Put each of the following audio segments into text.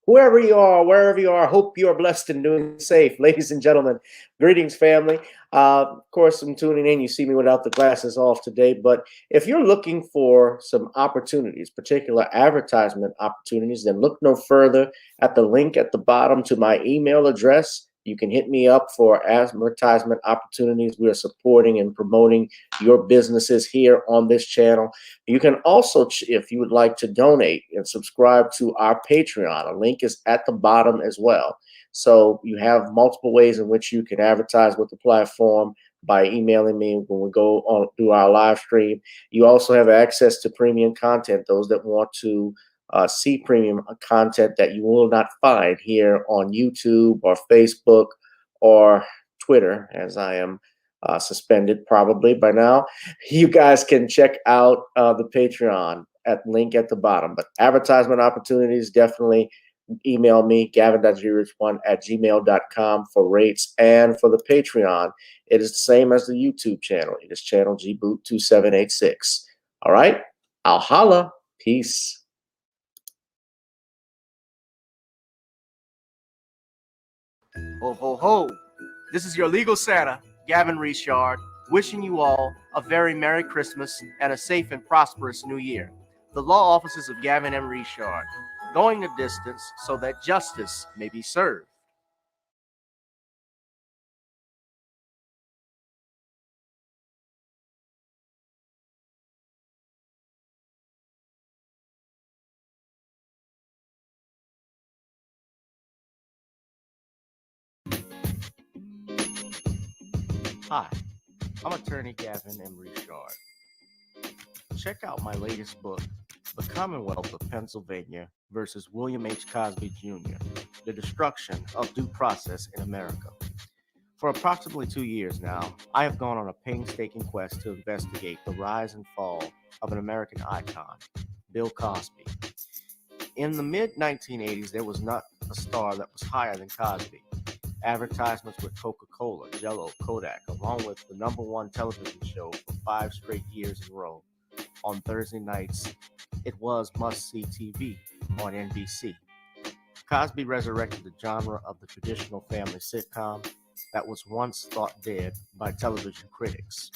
whoever you are, wherever you are, hope you are blessed and doing safe. Ladies and gentlemen, greetings, family. Of course, I'm tuning in. You see me without the glasses off today, but if you're looking for some opportunities, particular advertisement opportunities, then look no further at the link at the bottom to my email address. You can hit me up for advertisement opportunities. We are supporting and promoting your businesses here on this channel. You can also, if you would like to donate and subscribe to our Patreon, a link is at the bottom as well. So you have multiple ways in which you can advertise with the platform by emailing me when we go on do our live stream. You also have access to premium content, those that want to see premium content that you will not find here on YouTube or Facebook or Twitter, as I am suspended probably by now. You guys can check out the Patreon at link at the bottom. But advertisement opportunities, definitely email me, gavin.grich1@gmail.com for rates. And for the Patreon, it is the same as the YouTube channel. It is channel gboot2786. All right, I'll holla. Peace. Ho, ho, ho. This is your legal Santa, Gavin Richard, wishing you all a very Merry Christmas and a safe and prosperous New Year. The law offices of Gavin M. Richard, going the distance so that justice may be served. Hi, I'm attorney Gavin M. Richard. Check out my latest book, The Commonwealth of Pennsylvania versus William H. Cosby Jr., The Destruction of Due Process in America. For approximately 2 years now, I have gone on a painstaking quest to investigate the rise and fall of an American icon, Bill Cosby. In the mid-1980s, there was not a star that was higher than Cosby. Advertisements with Coca-Cola, Jell-O, Kodak, along with the #1 television show for 5 straight years in a row. On Thursday nights, it was must-see TV on NBC. Cosby resurrected the genre of the traditional family sitcom that was once thought dead by television critics.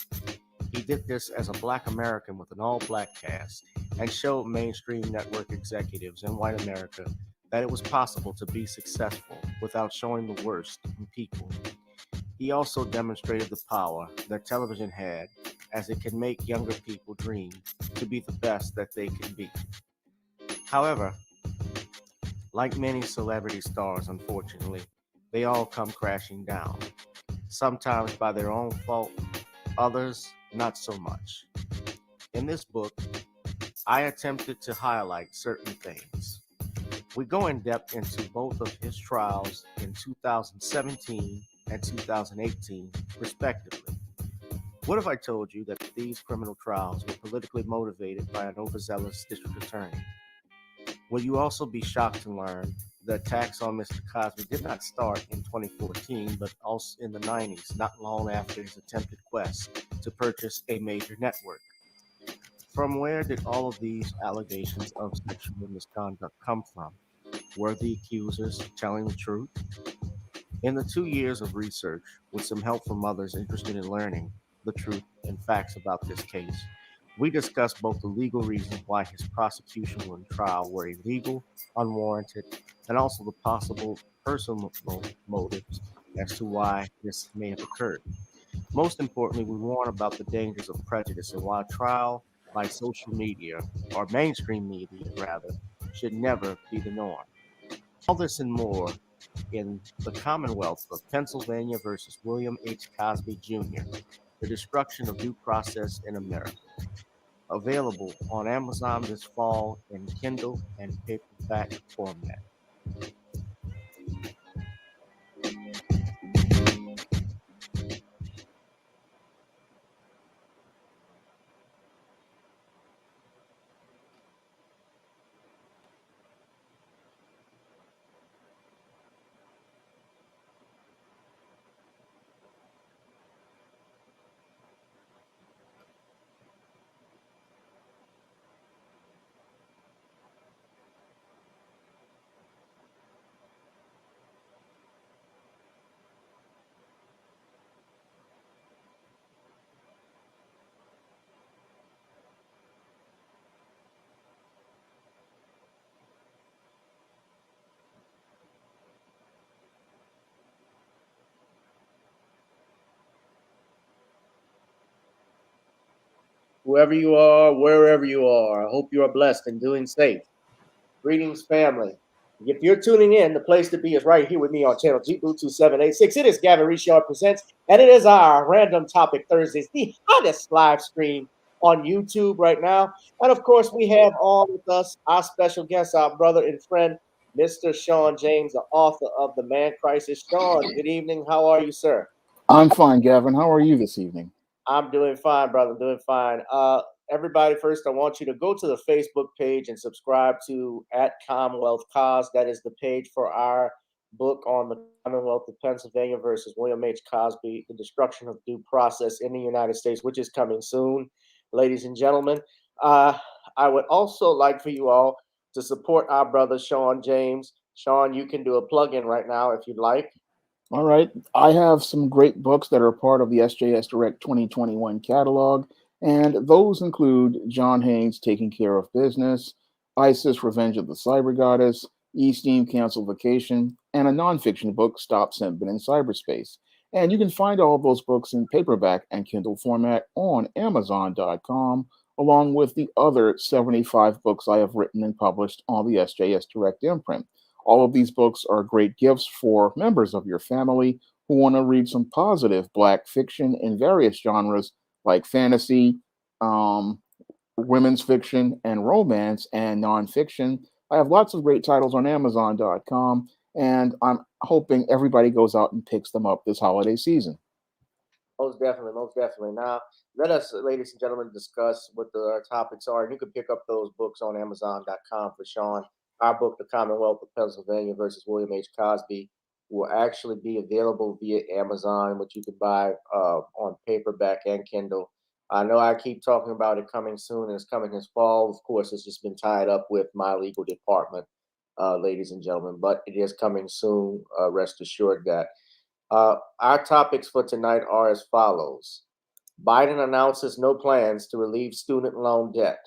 He did this as a Black American with an all-Black cast and showed mainstream network executives in white America that it was possible to be successful without showing the worst in people. He also demonstrated the power that television had, as it can make younger people dream to be the best that they can be. However, like many celebrity stars, unfortunately, they all come crashing down, sometimes by their own fault, others not so much. In this book, I attempted to highlight certain things. We go in depth into both of his trials in 2017 and 2018, respectively. What if I told you that these criminal trials were politically motivated by an overzealous district attorney? Will you also be shocked to learn the attacks on Mr. Cosby did not start in 2014, but also in the 90s, not long after his attempted quest to purchase a major network? From where did all of these allegations of sexual misconduct come from? Were the accusers telling the truth? In the 2 years of research, with some help from others interested in learning the truth and facts about this case, we discussed both the legal reasons why his prosecution and trial were illegal, unwarranted, and also the possible personal motives as to why this may have occurred. Most importantly, we warn about the dangers of prejudice and why trial by social media, or mainstream media rather, should never be the norm. All this and more in The Commonwealth of Pennsylvania versus William H. Cosby Jr., The Destruction of Due Process in America. Available on Amazon this fall in Kindle and paperback format. whoever you are, wherever you are. I hope you are blessed and doing safe. Greetings, family. If you're tuning in, the place to be is right here with me on channel G2786. It is Gavin Richard Presents, and it is our Random Topic Thursdays, the hottest live stream on YouTube right now. And of course, we have on with us our special guest, our brother and friend, Mr. Shawn James, the author of The Man Crisis. Shawn, good evening. How are you, sir? I'm fine, Gavin. How are you this evening? I'm doing fine, brother. Doing fine. Everybody, first, I want you to go to the Facebook page and subscribe to at Commonwealth Cause. That is the page for our book on the Commonwealth of Pennsylvania versus William H. Cosby, the destruction of due process in the United States, which is coming soon, ladies and gentlemen. Uh, I would also like for you all to support our brother Shawn James. Shawn, you can do a plug-in right now if you'd like. All right. I have some great books that are part of the SJS Direct 2021 catalog, and those include John Haynes' Taking Care of Business, ISIS Revenge of the Cyber Goddess, E-Steam Cancel Vacation, and a nonfiction book, Stop Simping in Cyberspace. And you can find all of those books in paperback and Kindle format on Amazon.com, along with the other 75 books I have written and published on the SJS Direct imprint. All of these books are great gifts for members of your family who want to read some positive Black fiction in various genres like fantasy, um, women's fiction, and romance and nonfiction. I have lots of great titles on Amazon.com, and I'm hoping everybody goes out and picks them up this holiday season. Most definitely, most definitely. Now, let us, ladies and gentlemen, discuss what the topics are. And you can pick up those books on Amazon.com for Shawn. Our book, The Commonwealth of Pennsylvania versus William H. Cosby, will actually be available via Amazon, which you can buy on paperback and Kindle. I know I keep talking about it coming soon, and it's coming this fall. Of course, it's just been tied up with my legal department, ladies and gentlemen, but it is coming soon. Rest assured that. Our topics for tonight are as follows. Biden announces no plans to relieve student loan debt.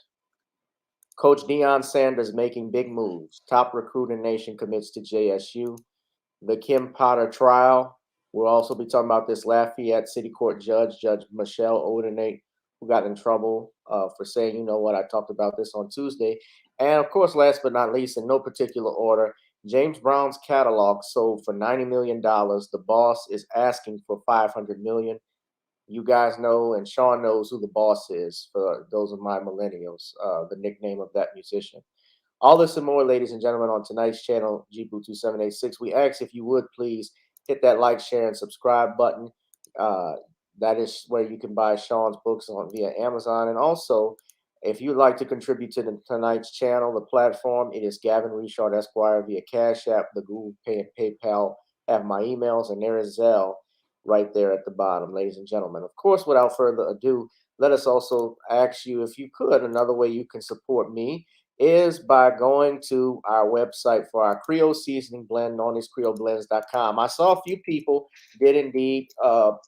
Coach Deion Sanders making big moves. Top recruit in nation commits to JSU. The Kim Potter trial. We'll also be talking about this Lafayette City Court judge, Judge Michelle Odinet, who got in trouble for saying, you know what, I talked about this on Tuesday. And of course, last but not least, in no particular order, James Brown's catalog sold for $90 million. The boss is asking for $500 million. You guys know, and Shawn knows who the boss is for those of my millennials, the nickname of that musician. All this and more, ladies and gentlemen, on tonight's channel, GBoo2786. We ask if you would please hit that like, share, and subscribe button. Uh, that is where you can buy Shawn's books on via Amazon. And also, if you'd like to contribute to tonight's channel, the platform, it is Gavin Richard Esquire via Cash App, the Google Pay, and PayPal have my emails, and there is Zelle right there at the bottom, ladies and gentlemen. Of course, without further ado, let us also ask you, if you could, another way you can support me is by going to our website for our Creole seasoning blend, known as CreoleBlends.com. I saw a few people did indeed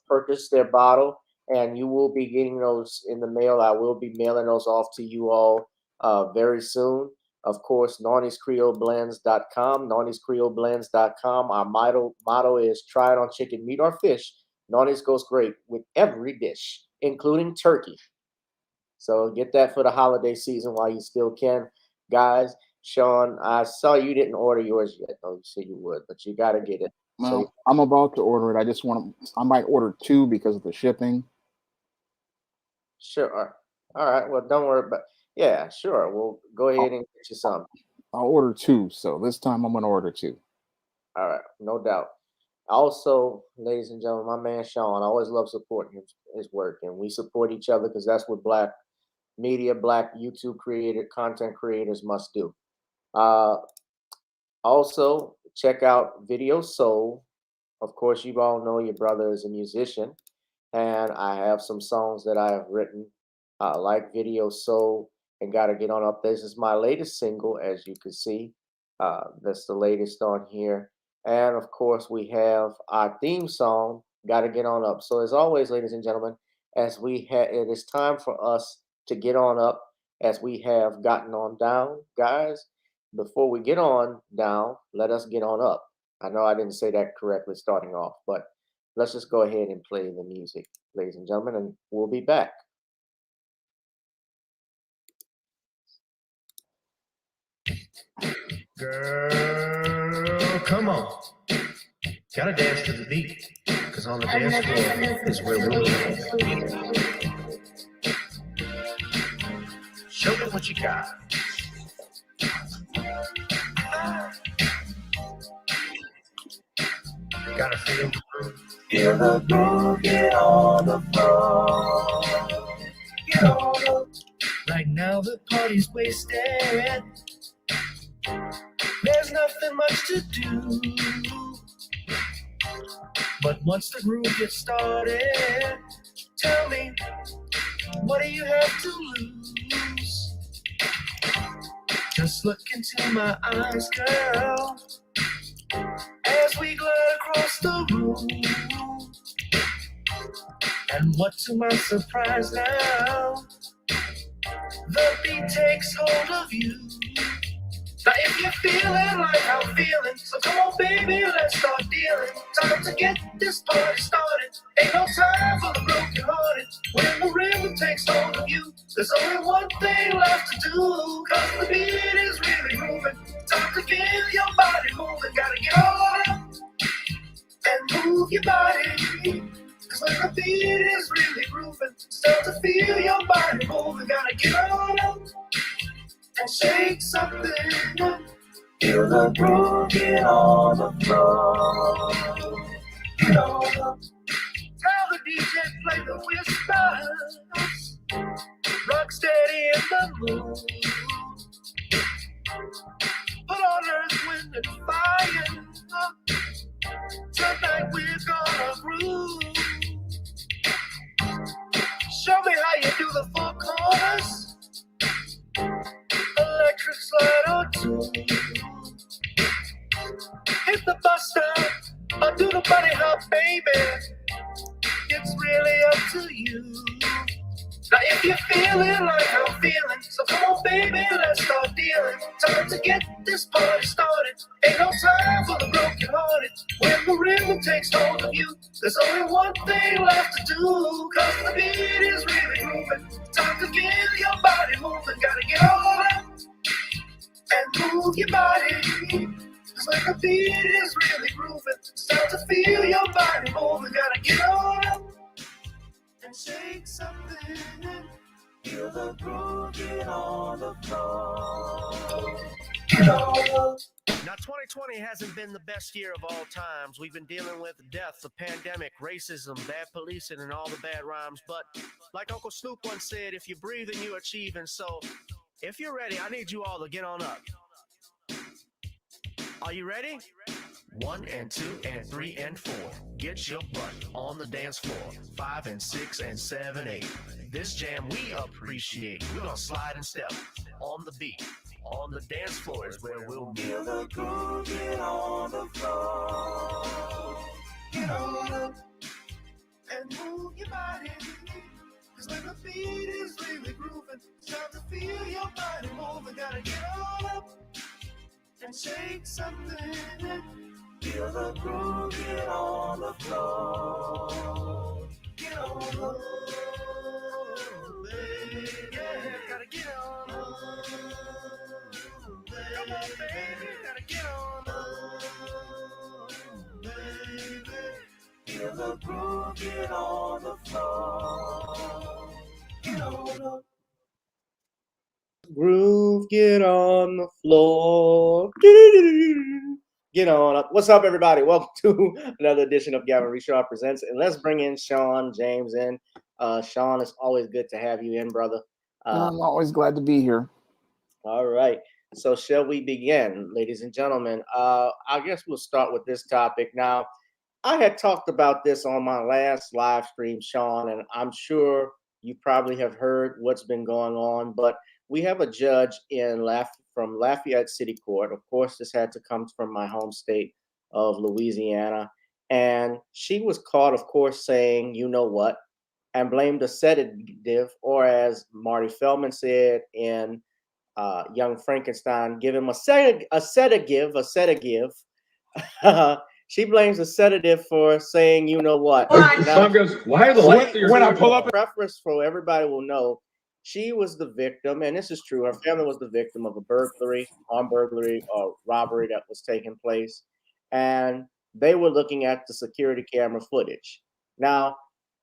purchase their bottle, and you will be getting those in the mail. I will be mailing those off to you all very soon. Of course, Nawny'sCreoleBlends.com, Nawny'sCreoleBlends.com. Our motto is try it on chicken, meat, or fish. Nawny's goes great with every dish, including turkey. So get that for the holiday season while you still can. Guys, Shawn, I saw you didn't order yours yet. Oh, you said you would, but you got to get it. Well, I'm about to order it. I might order two because of the shipping. Sure. All right. Well, don't worry about. Yeah, sure. We'll go ahead and get you some. I'll order two. So this time I'm going to order two. All right. No doubt. Also, ladies and gentlemen, my man Shawn, I always love supporting his work, and we support each other because that's what Black media, Black YouTube content creators must do. Also, check out Video Soul. Of course, you all know your brother is a musician, and I have some songs that I have written, like Video Soul and Gotta Get On Up. This is my latest single, as you can see. That's the latest on here. And of course, we have our theme song, Gotta Get On Up. So, as always, ladies and gentlemen, it is time for us to get on up as we have gotten on down, guys. Before we get on down, let us get on up. I know I didn't say that correctly starting off, but let's just go ahead and play the music, ladies and gentlemen, and we'll be back. Girl, come on. Gotta dance to the beat, cause on the dance floor is where we'll be. Show me what you got. Gotta feel the groove. Feel the groove, get on the floor. Get on up. Right now the party's wasted. There's nothing much to do. But once the groove gets started, tell me, what do you have to lose? Just look into my eyes, girl, as we glide across the room. And what to my surprise now, the beat takes hold of you. Now if you're feeling like I'm feeling, so come on baby, let's start dealing. Time to get this party started. Ain't no time for the broken hearted. When the rhythm takes hold of you, there's only one thing left to do. Cause the beat is really moving. Time to get your body moving. Gotta get on up and move your body. Cause when the beat is really grooving, start to feel your body moving. Gotta get on up and shake something. Feel the groove, get on the floor. Get on up. Tell the DJ play the whispers. Rock steady in the mood. Put on Earth, Wind, and Fire. Tonight we're gonna groove. Show me how you do the four corners. Electric slide or two. Hit the bus stop or do the bunny hop, baby. It's really up to you. Now if you're feeling like I'm feeling, so come on baby, let's start dealing. Time to get this party started. Ain't no time for the broken hearted. When the rhythm takes hold of you, there's only one thing left to do. Cause the beat is really moving. Time to get your body moving. Gotta get on up and move your body. Cause when the beat is really grooving, start to feel your body moving. Gotta get on up and shake something. Feel the groove, get on the floor. Get on up. Now, 2020 hasn't been the best year of all times. We've been dealing with death, the pandemic, racism, bad policing, and all the bad rhymes. But like Uncle Snoop once said, if you breathe and you achieve. And so, if you're ready, I need you all to get on up. Are you ready? 1 and 2 and 3 and 4. Get your butt on the dance floor. 5 and 6 and 7, 8. This jam we appreciate. We're gonna slide and step on the beat. On the dance floor is where we'll be. Feel the groove, get on the floor. Get on up and move your body. Cause when the beat is really grooving, start to feel your body moving. Gotta get on up and shake something. Feel the groove, get on the floor. Get on up, baby. Yeah, gotta get on up. Come on, baby, gotta get on up, baby. Feel the groove, get on the floor. Get on up. Groove, get on the floor. Get on up. What's up, everybody? Welcome to another edition of Gavin Richard Presents. And let's bring in Shawn James in. Shawn, it's always good to have you in, brother. I'm always glad to be here. All right. So shall we begin, ladies and gentlemen? I guess we'll start with this topic. Now, I had talked about this on my last live stream, Shawn, and I'm sure you probably have heard what's been going on, but we have a judge from Lafayette City Court. Of course, this had to come from my home state of Louisiana. And she was caught, of course, saying, you know what, and blamed a sedative, or as Marty Feldman said in Young Frankenstein, give him a sedative. She blames a sedative for saying, you know what. Now, When I pull up, preference for everybody will know, she was the victim, and this is true. Her family was the victim of a burglary, armed burglary, or robbery that was taking place, and they were looking at the security camera footage. Now,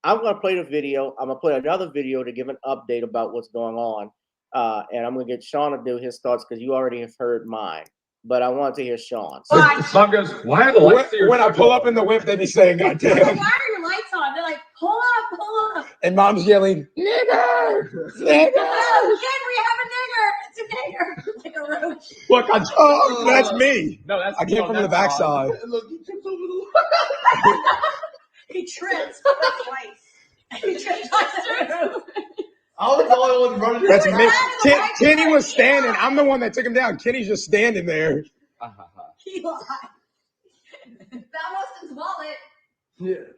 I'm going to play the video. I'm going to play another video to give an update about what's going on, and I'm going to get Shawn to do his thoughts because you already have heard mine. But I want to hear Shawn's. Mom goes, why are the lights here? When I pull up in the whip, they be saying, God damn. Why are your lights on? They're like, pull up. And mom's yelling, nigger, nigger. Oh, Ken, we have a nigger. It's a nigger. Like a roach. Look, that's me. No, I came from the backside. Look, he trips over the He trips twice. He trips twice. I was the only one running. That's me. Kenny was standing. I'm the one that took him down. Kenny's just standing there. He lied. That wasn't Smollett. Yeah.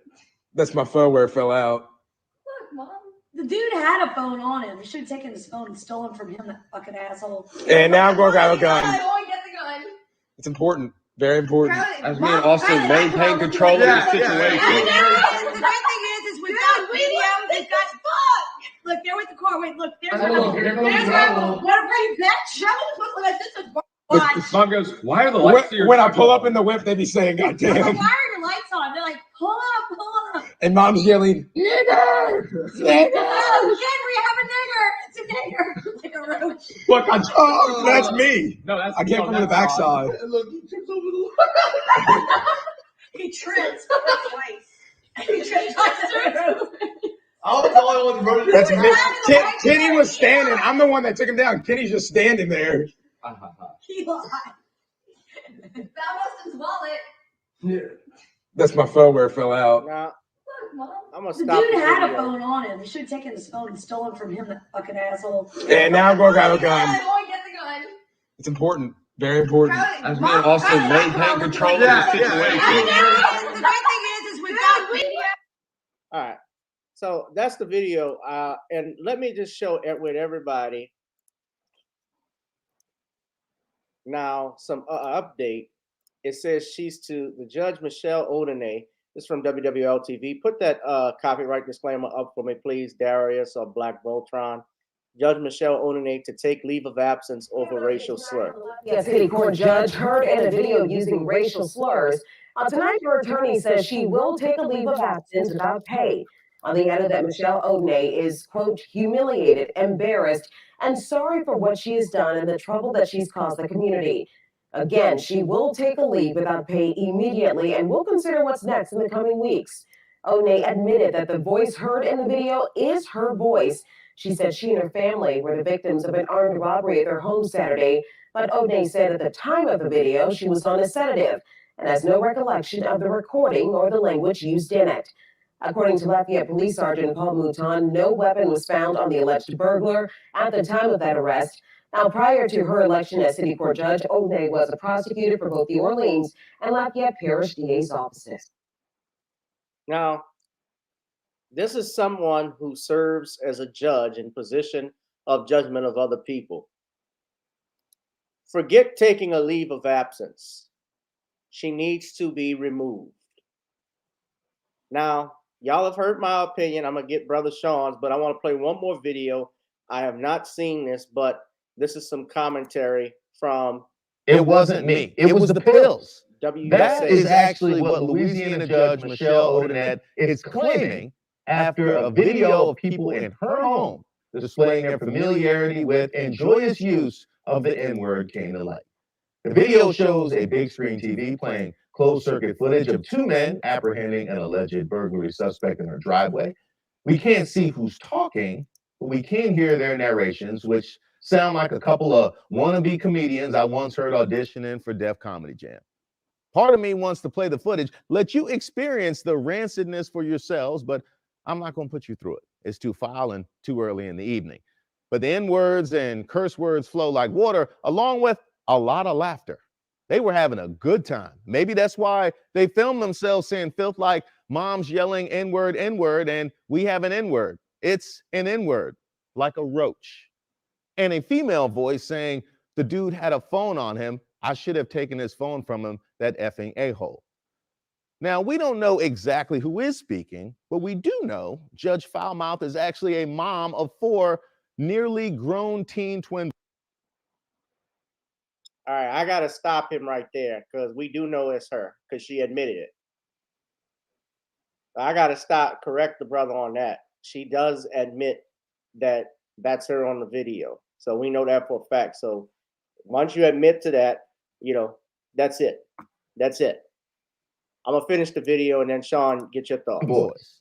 That's my phone where it fell out. Look, Mom. The dude had a phone on him. You should have taken his phone and stolen from him, that fucking asshole. And now I'm going to grab a gun. Go and get the gun. It's important. Very important. As me and Austin maintain control of the situation. The great thing is we've got video. They've got Look, they're with the car. Wait, look. There's Rebel. There's Rebel. What a great bitch. This is watch. Mom goes, why are the lights here? When I pull up in the whip, they be saying, God damn. Why are your lights on? They're like, pull up. And mom's yelling, nigger, nigger. Oh, Ken, we have a nigger. It's a nigger. Like a roach. Look, that's me. No, I came from the backside. Look, he trips over the He trips twice. He trips twice. I was the only one running. That's me. Kenny was standing. I'm the one that took him down. Kenny's just standing there. He lied. That wasn't Smollett. Yeah. That's my phone where it fell out. Now, Look, Mom. I'm gonna The stop. dude the had a video. phone on him. You should have taken his phone and stolen from him, that fucking asshole. And now I'm going to grab a gun. Go and get the gun. It's important. Very important. As me and Austin maintain control of the situation. The great thing is we've got video. All right. So that's the video. And let me just show it with everybody. Now, some update. It says she's to the judge, Michelle Odinet. This is from WWL TV. Put that copyright disclaimer up for me, please, Darius or Black Voltron. Judge Michelle Odinet to take leave of absence over racial slur. Yes, city court judge heard in a video using racial slurs. Tonight, her attorney says she will take a leave of absence without pay. They added that Michelle Odinet is, quote, humiliated, embarrassed, and sorry for what she has done and the trouble that she's caused the community. Again, she will take a leave without pay immediately and will consider what's next in the coming weeks. Odinet admitted that the voice heard in the video is her voice. She said she and her family were the victims of an armed robbery at their home Saturday, but Odinet said at the time of the video she was on a sedative and has no recollection of the recording or the language used in it. According to Lafayette Police Sergeant Paul Mouton, no weapon was found on the alleged burglar at the time of that arrest. Now, prior to her election as city court judge, Odinet was a prosecutor for both the Orleans and Lafayette Parish DA's offices. Now, this is someone who serves as a judge in position of judgment of other people. Forget taking a leave of absence. She needs to be removed. Now, y'all have heard my opinion. I'm going to get Brother Shawn's, but I want to play one more video. I have not seen this, but this is some commentary from... It wasn't me. It was the pills. WSA. That is actually what Louisiana Judge Michelle Odinet is claiming after a video of people in her home displaying their familiarity with and joyous use of the N-word came to light. The video shows a big screen TV playing closed-circuit footage of two men apprehending an alleged burglary suspect in her driveway. We can't see who's talking, but we can hear their narrations, which sound like a couple of wannabe comedians I once heard auditioning for Def Comedy Jam. Part of me wants to play the footage, let you experience the rancidness for yourselves, but I'm not going to put you through it. It's too foul and too early in the evening. But the N-words and curse words flow like water, along with a lot of laughter. They were having a good time. Maybe that's why they filmed themselves saying filth like mom's yelling N-word, N-word, and we have an N-word. It's an N-word, like a roach. And a female voice saying, the dude had a phone on him. I should have taken his phone from him, that effing a-hole. Now, we don't know exactly who is speaking, but we do know Judge Foulmouth is actually a mom of 4 nearly grown teen twin. All right, I got to stop him right there because we do know it's her because she admitted it. I got to correct the brother on that. She does admit that that's her on the video. So we know that for a fact. So once you admit to that, that's it. That's it. I'm going to finish the video and then Shawn, get your thoughts. Boys.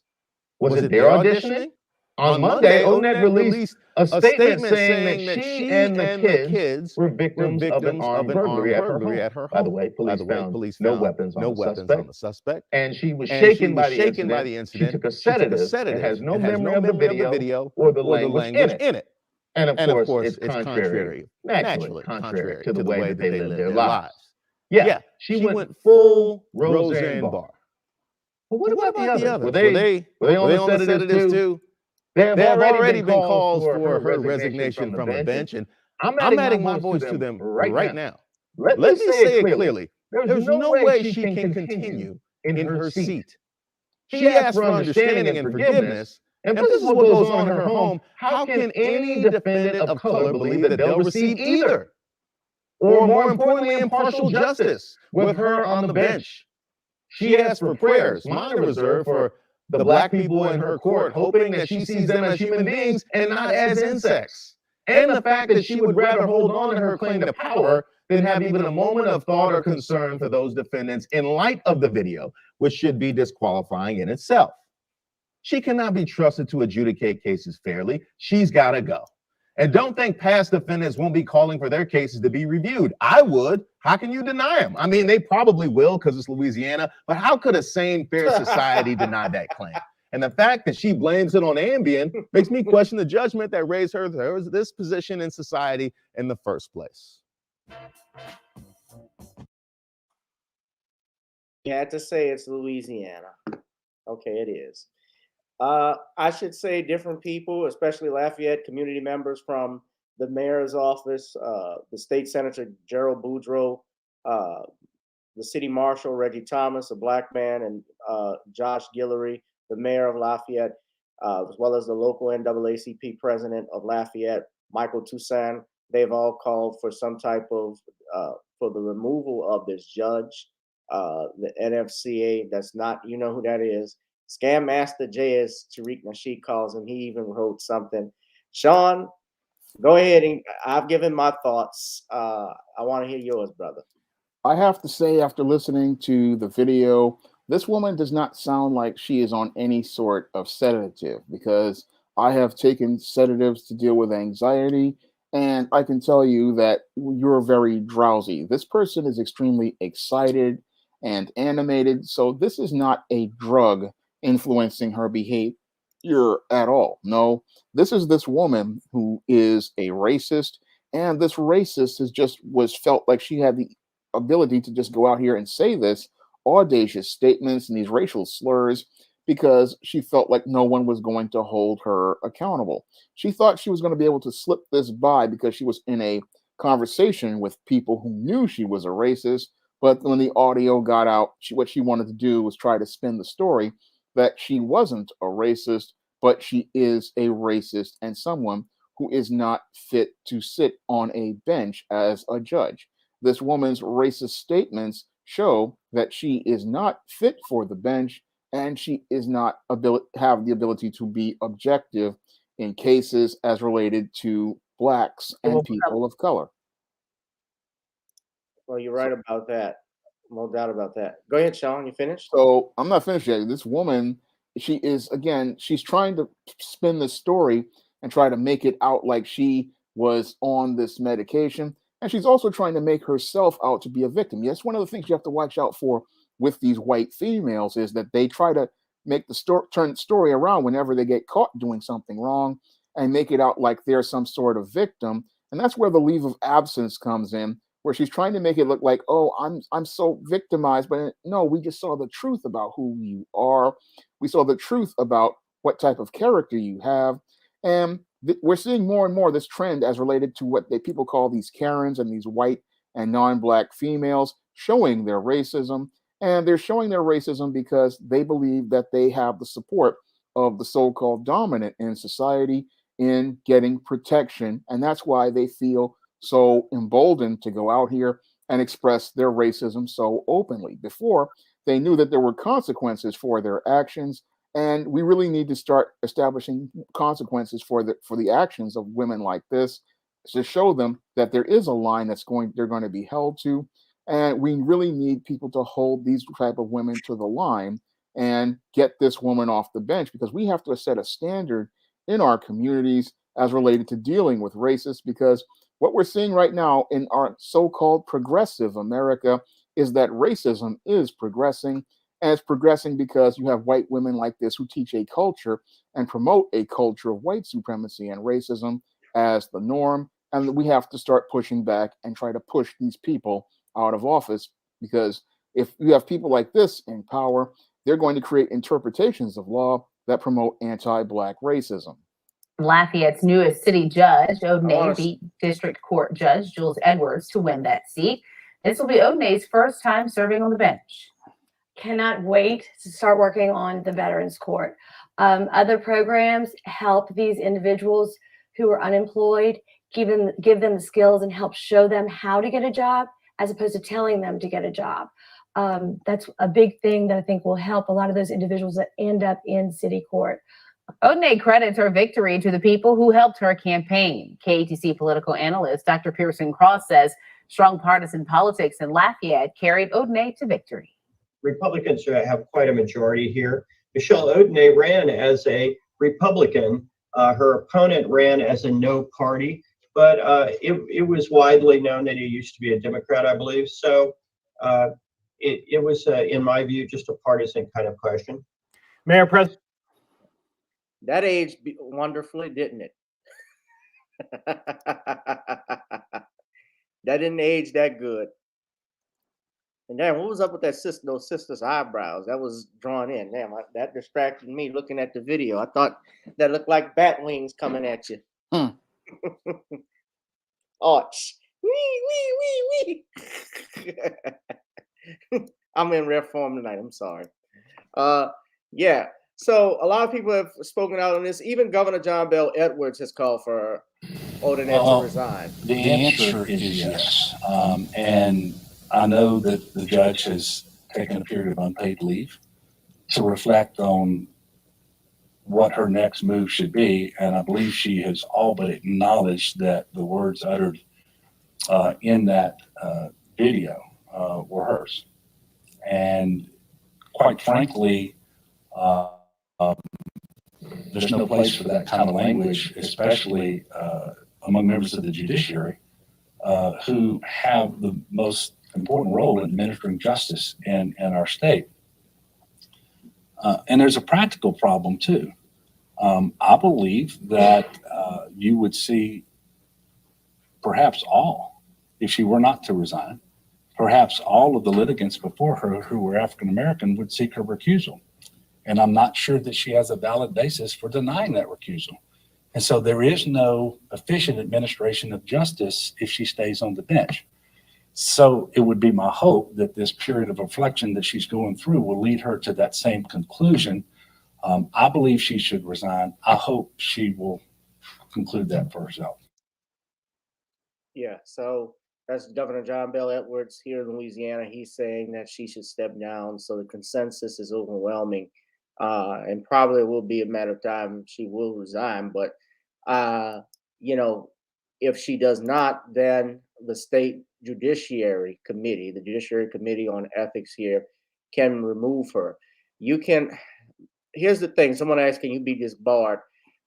Was it their auditioning? On Monday, Odinet released a statement saying that she and the kids were victims of an armed burglary at her home. By the way, police found no weapons on the suspect. And she was shaken by the incident. She took a sedative and has no memory of the video or the language in it. And of course, it's contrary, naturally contrary to the way that they live their lives. Yeah, she went full Roseanne Barr. But what about the others? Were they on the sedatives too? There have already been calls for her resignation from the bench, and I'm adding my voice to them right now. Let me say it clearly. There's no way she can continue in her seat. She asked for understanding and forgiveness, and this is what goes on in her home. How can any defendant of color believe that they'll receive either? Or more importantly, impartial justice with her on the bench? She asked for prayers, mine are reserved for the black people in her court, hoping that she sees them as human beings and not as insects. And the fact that she would rather hold on to her claim to power than have even a moment of thought or concern for those defendants in light of the video, which should be disqualifying in itself. She cannot be trusted to adjudicate cases fairly. She's got to go. And don't think past defendants won't be calling for their cases to be reviewed. I would. How can you deny them? I mean, they probably will because it's Louisiana, but how could a sane, fair society deny that claim? And the fact that she blames it on Ambien makes me question the judgment that raised her to this position in society in the first place. You had to say it's Louisiana. Okay, it is. I should say different people, especially Lafayette community members from the mayor's office, the state senator, Gerald Boudreaux, the city marshal, Reggie Thomas, a black man, and Josh Guillory, the mayor of Lafayette, as well as the local NAACP president of Lafayette, Michael Toussaint. They've all called for some type of, for the removal of this judge, the NFCA. That's not, you know who that is. Scam Master J, as Tariq Nasheed calls him. He even wrote something. Shawn, go ahead, and I've given my thoughts. I want to hear yours, brother. I have to say, after listening to the video, this woman does not sound like she is on any sort of sedative, because I have taken sedatives to deal with anxiety, and I can tell you that you're very drowsy. This person is extremely excited and animated, so this is not a drug influencing her behavior at all. No, this is this woman who is a racist, and this racist was felt like she had the ability to just go out here and say this audacious statements and these racial slurs because she felt like no one was going to hold her accountable. She thought she was going to be able to slip this by because she was in a conversation with people who knew she was a racist. But when the audio got out, what she wanted to do was try to spin the story that she wasn't a racist, but she is a racist and someone who is not fit to sit on a bench as a judge. This woman's racist statements show that she is not fit for the bench, and she is not have the ability to be objective in cases as related to blacks and people of color. Well, you're right about that. No doubt about that. Go ahead, Shawn. You finished? So I'm not finished yet. This woman, she's trying to spin the story and try to make it out like she was on this medication. And she's also trying to make herself out to be a victim. Yes, one of the things you have to watch out for with these white females is that they try to make turn the story around whenever they get caught doing something wrong and make it out like they're some sort of victim. And that's where the leave of absence comes in, where she's trying to make it look like, oh, I'm so victimized, but no, we just saw the truth about who you are. We saw the truth about what type of character you have. And we're seeing more and more this trend as related to what people call these Karens and these white and non-black females showing their racism. And they're showing their racism because they believe that they have the support of the so-called dominant in society. in getting protection. And that's why they feel so emboldened to go out here and express their racism so openly. Before, they knew that there were consequences for their actions, and we really need to start establishing consequences for the actions of women like this, to show them that there is a line they're going to be held to. And we really need people to hold these type of women to the line and get this woman off the bench, because we have to set a standard in our communities as related to dealing with racists. Because what we're seeing right now in our so-called progressive America is that racism is progressing, and it's progressing because you have white women like this who teach a culture and promote a culture of white supremacy and racism as the norm. And we have to start pushing back and try to push these people out of office, because if you have people like this in power, they're going to create interpretations of law that promote anti-Black racism. Lafayette's newest city judge, Odinet, beat District Court Judge Jules Edwards to win that seat. This will be Odinet's first time serving on the bench. Cannot wait to start working on the Veterans Court. Other programs help these individuals who are unemployed, give them the skills and help show them how to get a job, as opposed to telling them to get a job. That's a big thing that I think will help a lot of those individuals that end up in city court. Odinet credits her victory to the people who helped her campaign. KATC political analyst Dr. Pearson Cross says strong partisan politics in Lafayette carried Odinet to victory. Republicans have quite a majority here. Michelle Odinet ran as a Republican. Her opponent ran as a no party, but it was widely known that he used to be a Democrat, I believe. So it was, in my view, just a partisan kind of question. Mayor President. That aged wonderfully, didn't it? That didn't age that good. And damn, what was up with those sisters' eyebrows? That was drawn in. Damn, that distracted me looking at the video. I thought that looked like bat wings coming at you. Arch. Wee. I'm in rare form tonight. I'm sorry. Yeah. So a lot of people have spoken out on this. Even Governor John Bel Edwards has called for Odinet to resign. The answer is yes. And I know that the judge has taken a period of unpaid leave to reflect on what her next move should be. And I believe she has all but acknowledged that the words uttered in that video were hers. And quite frankly, there's no place for that kind of language, especially among members of the judiciary who have the most important role in administering justice in our state. And there's a practical problem too. I believe that you would see perhaps all, if she were not to resign, perhaps all of the litigants before her who were African American would seek her recusal. And I'm not sure that she has a valid basis for denying that recusal. And so there is no efficient administration of justice if she stays on the bench. So it would be my hope that this period of reflection that she's going through will lead her to that same conclusion. I believe she should resign. I hope she will conclude that for herself. Yeah, so that's Governor John Bel Edwards here in Louisiana. He's saying that she should step down. So the consensus is overwhelming. And probably will be a matter of time she will resign. But, if she does not, then the state judiciary committee, the Judiciary Committee on Ethics here, can remove her. Here's the thing, someone asked, can you be disbarred?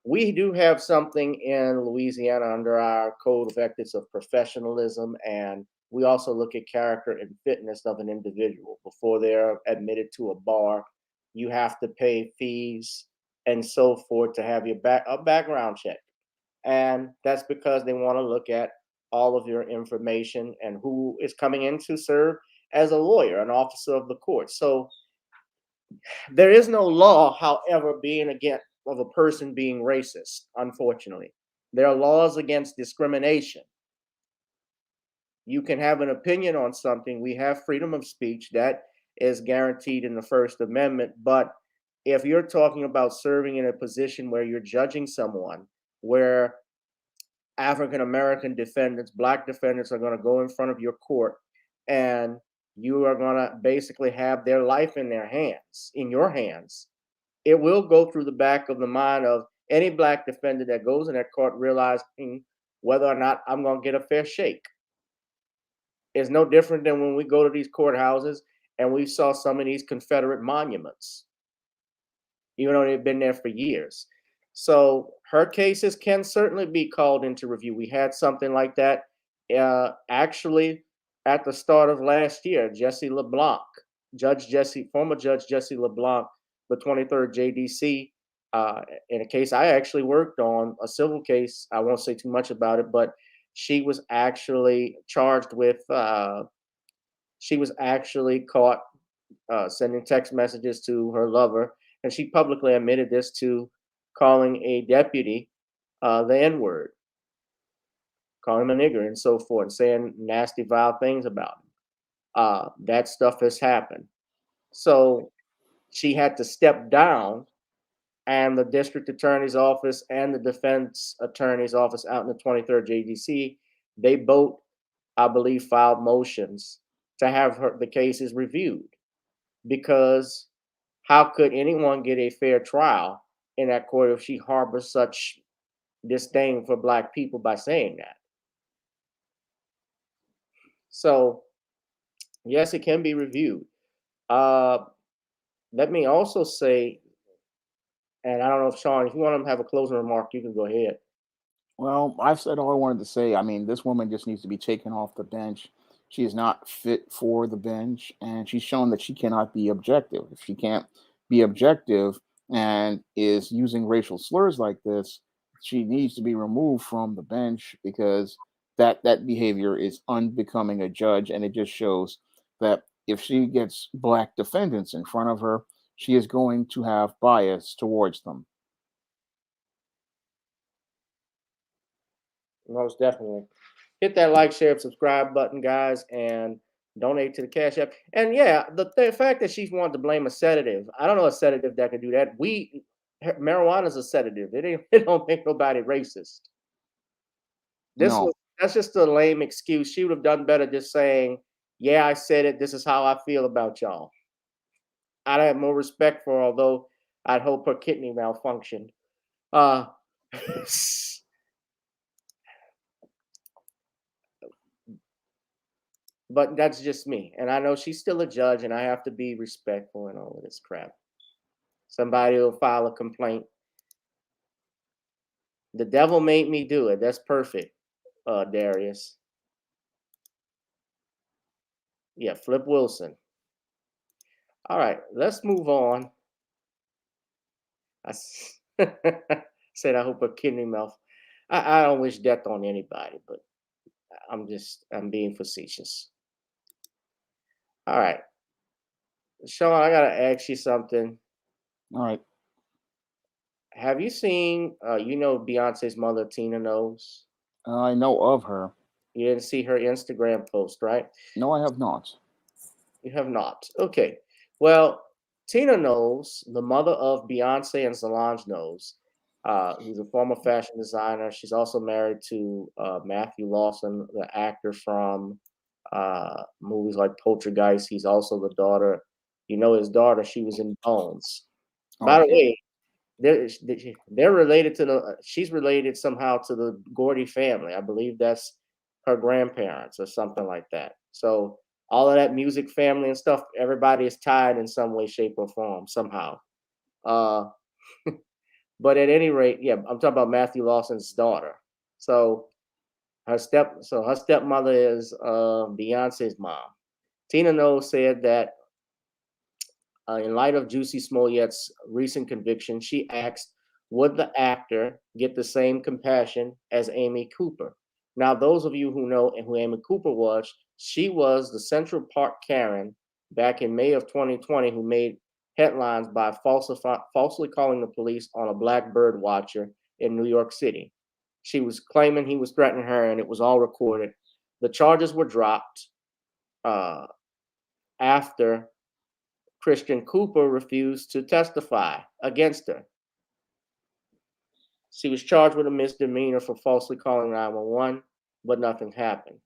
We do have something in Louisiana under our Code of Ethics of Professionalism, and we also look at character and fitness of an individual before they're admitted to a bar. You have to pay fees and so forth to have a background check. And that's because they want to look at all of your information and who is coming in to serve as a lawyer, an officer of the court. So there is no law, however, being against of a person being racist, unfortunately. There are laws against discrimination. You can have an opinion on something. We have freedom of speech that is guaranteed in the First Amendment. But if you're talking about serving in a position where you're judging someone where African American defendants, black defendants are going to go in front of your court, and you are going to basically have their life in their hands, in your hands. It will go through the back of the mind of any black defendant that goes in that court realizing whether or not I'm going to get a fair shake. It's no different than when we go to these courthouses and we saw some of these Confederate monuments, even though they've been there for years. So her cases can certainly be called into review. We had something like that actually at the start of last year. Former Judge Jussie LeBlanc, the 23rd JDC, in a case I actually worked on, a civil case. I won't say too much about it, but she was actually charged with, she was actually caught sending text messages to her lover, and she publicly admitted this, to calling a deputy the N-word, calling him a nigger and so forth, and saying nasty, vile things about him. That stuff has happened. So she had to step down, and the district attorney's office and the defense attorney's office out in the 23rd JDC, they both, I believe, filed motions to have the cases reviewed, because how could anyone get a fair trial in that court if she harbors such disdain for black people by saying that? So yes, it can be reviewed. Let me also say, and I don't know if Shawn, if you want to have a closing remark, you can go ahead. Well, I've said all I wanted to say. I mean, this woman just needs to be taken off the bench. She is not fit for the bench, and she's shown that she cannot be objective. If she can't be objective and is using racial slurs like this, she needs to be removed from the bench, because that behavior is unbecoming a judge, and it just shows that if she gets black defendants in front of her, she is going to have bias towards them. Most definitely. Hit that like, share, subscribe button, guys, and donate to the Cash App. And yeah, the fact that she wanted to blame a sedative, I don't know a sedative that could do that. Marijuana is a sedative. It don't make nobody racist. That's just a lame excuse. She would have done better just saying, yeah, I said it. This is how I feel about y'all. I'd have more respect for her, although I'd hope her kidney malfunctioned. But that's just me. And I know she's still a judge, and I have to be respectful and all of this crap. Somebody will file a complaint. The devil made me do it. That's perfect, Darius. Yeah, Flip Wilson. All right, let's move on. I said I hope a kidney mouth. I don't wish death on anybody, but I'm being facetious. All right, Shawn, I gotta ask you something. All right. Have you seen, Beyonce's mother, Tina Knowles? I know of her. You didn't see her Instagram post, right? No, I have not. You have not. Okay. Well, Tina Knowles, the mother of Beyonce and Solange Knowles, who's a former fashion designer. She's also married to Matthew Lawson, the actor from movies like Poltergeist. He's also the daughter. His daughter, she was in Bones. By the way, they're related to she's related somehow to the Gordy family. I believe that's her grandparents or something like that. So all of that music family and stuff, everybody is tied in some way, shape, or form somehow. But at any rate, yeah, I'm talking about Matthew Lawson's daughter. So her stepmother is Beyonce's mom. Tina Knowles said that in light of Jussie Smollett's recent conviction, she asked, would the actor get the same compassion as Amy Cooper? Now, those of you who know who Amy Cooper was, she was the Central Park Karen back in May of 2020 who made headlines by falsely calling the police on a black bird watcher in New York City. She was claiming he was threatening her, and it was all recorded. The charges were dropped after Christian Cooper refused to testify against her. She was charged with a misdemeanor for falsely calling 911, but nothing happened.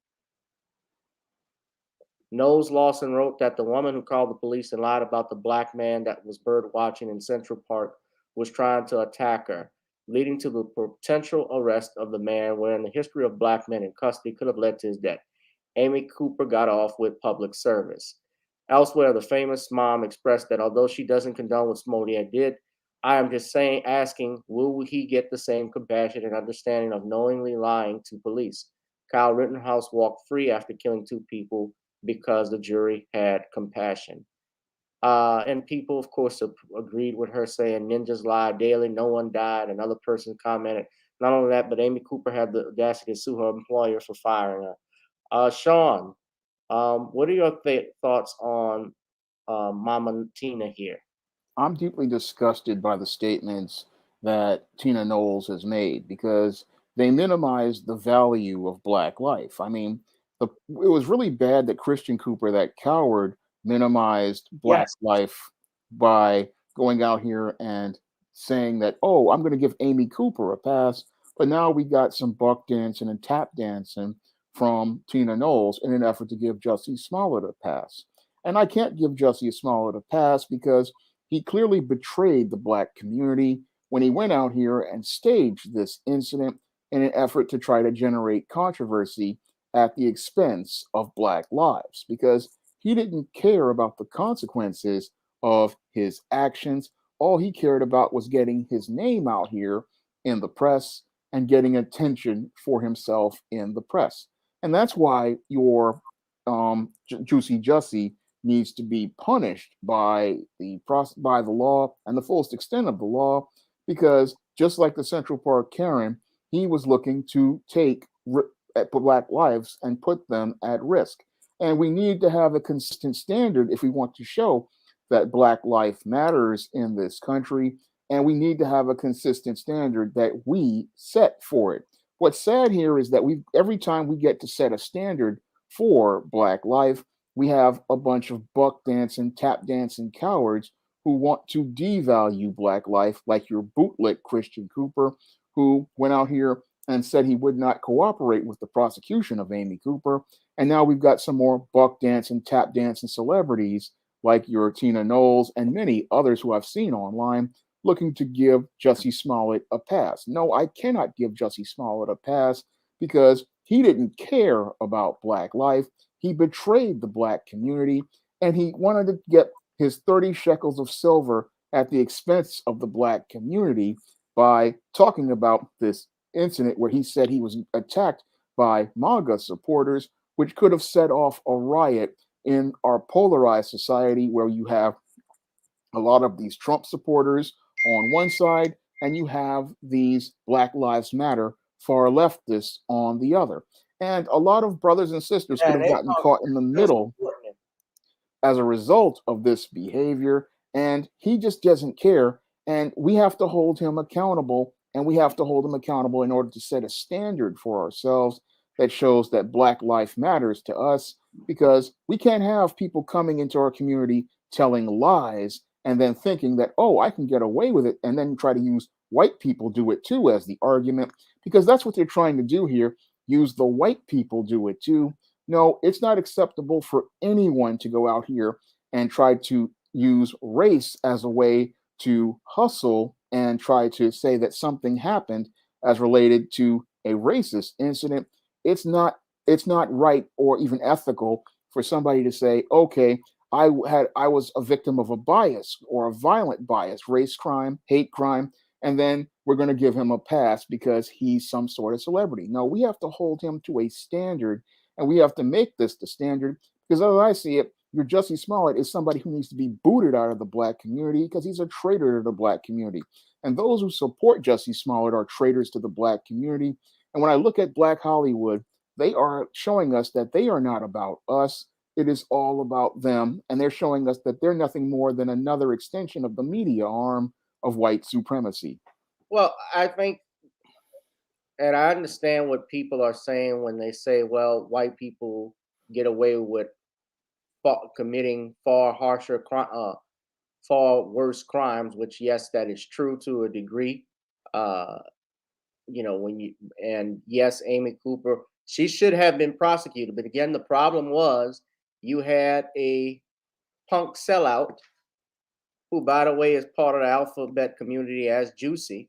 Knowles Lawson wrote that the woman who called the police and lied about the black man that was bird watching in Central Park was trying to attack her, leading to the potential arrest of the man, wherein the history of black men in custody could have led to his death. Amy Cooper got off with public service. Elsewhere, the famous mom expressed that although she doesn't condone what Smollett did, I am just asking, will he get the same compassion and understanding of knowingly lying to police? Kyle Rittenhouse walked free after killing 2 people because the jury had compassion. And people, of course, agreed with her, saying ninjas lie daily, no one died. Another person commented, not only that, but Amy Cooper had the audacity to sue her employer for firing her. Shawn, what are your thoughts on Mama Tina here? I'm deeply disgusted by the statements that Tina Knowles has made because they minimize the value of Black life. I mean, it was really bad that Christian Cooper, that coward, minimized Black Yes. life by going out here and saying that, oh, I'm going to give Amy Cooper a pass. But now we got some buck dancing and tap dancing from Tina Knowles in an effort to give Jussie Smollett a pass. And I can't give Jussie Smollett a pass because he clearly betrayed the Black community when he went out here and staged this incident in an effort to try to generate controversy at the expense of Black lives, because he didn't care about the consequences of his actions. All he cared about was getting his name out here in the press and getting attention for himself in the press. And that's why your Juicy Jussie needs to be punished by the law and the fullest extent of the law, because just like the Central Park Karen, he was looking to take Black lives and put them at risk. And we need to have a consistent standard if we want to show that Black life matters in this country. And we need to have a consistent standard that we set for it. What's sad here is that every time we get to set a standard for Black life, we have a bunch of buck dancing, tap dancing cowards who want to devalue Black life, like your bootlick Christian Cooper, who went out here and said he would not cooperate with the prosecution of Amy Cooper. And now we've got some more buck dancing, tap dancing celebrities like your Tina Knowles and many others who I've seen online looking to give Jussie Smollett a pass. No, I cannot give Jussie Smollett a pass because he didn't care about Black life. He betrayed the Black community, and he wanted to get his 30 shekels of silver at the expense of the Black community by talking about this incident where he said he was attacked by MAGA supporters, which could have set off a riot in our polarized society where you have a lot of these Trump supporters on one side and you have these Black Lives Matter far leftists on the other. And a lot of brothers and sisters could have gotten caught in the middle as a result of this behavior. And he just doesn't care. And we have to hold him accountable. And we have to hold him accountable in order to set a standard for ourselves that shows that Black life matters to us, because we can't have people coming into our community telling lies and then thinking that, oh, I can get away with it, and then try to use white people do it too as the argument, because that's what they're trying to do here. Use the white people do it too. No, it's not acceptable for anyone to go out here and try to use race as a way to hustle and try to say that something happened as related to a racist incident. It's not right or even ethical for somebody to say, okay, I was a victim of a bias or a violent bias, race crime, hate crime, and then we're going to give him a pass because he's some sort of celebrity. No, we have to hold him to a standard, and we have to make this the standard, because as I see it, your Jussie Smollett is somebody who needs to be booted out of the Black community because he's a traitor to the Black community. And those who support Jussie Smollett are traitors to the Black community. And when I look at Black Hollywood, they are showing us that they are not about us. It is all about them. And they're showing us that they're nothing more than another extension of the media arm of white supremacy. Well, I think, and I understand what people are saying when they say, well, white people get away with committing far harsher, far worse crimes, which, yes, that is true to a degree. when you, and yes, Amy Cooper, she should have been prosecuted. But again, the problem was you had a punk sellout who, by the way, is part of the alphabet community as Jussie,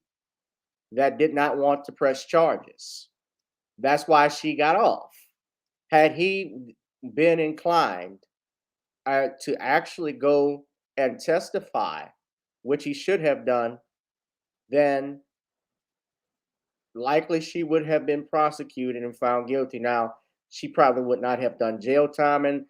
that did not want to press charges. That's why she got off. Had he been inclined to actually go and testify, which he should have done, then likely she would have been prosecuted and found guilty. Now, she probably would not have done jail time. And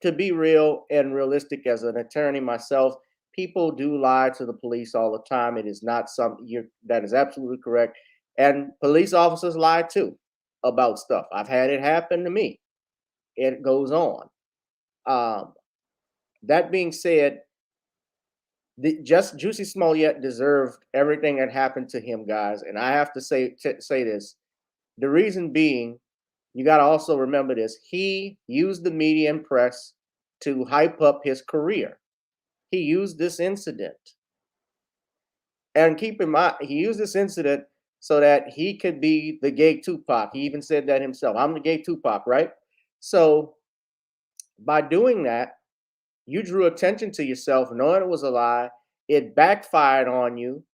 to be real and realistic as an attorney myself, people do lie to the police all the time. It is not something that is absolutely correct. And police officers lie too about stuff. I've had it happen to me. It goes on. That being said, Jussie Smollett deserved everything that happened to him, guys. And I have to say this. The reason being, you got to also remember this. He used the media and press to hype up his career. He used this incident. And keep in mind, he used this incident so that he could be the gay Tupac. He even said that himself. I'm the gay Tupac, right? So by doing that, you drew attention to yourself, knowing it was a lie. It backfired on you.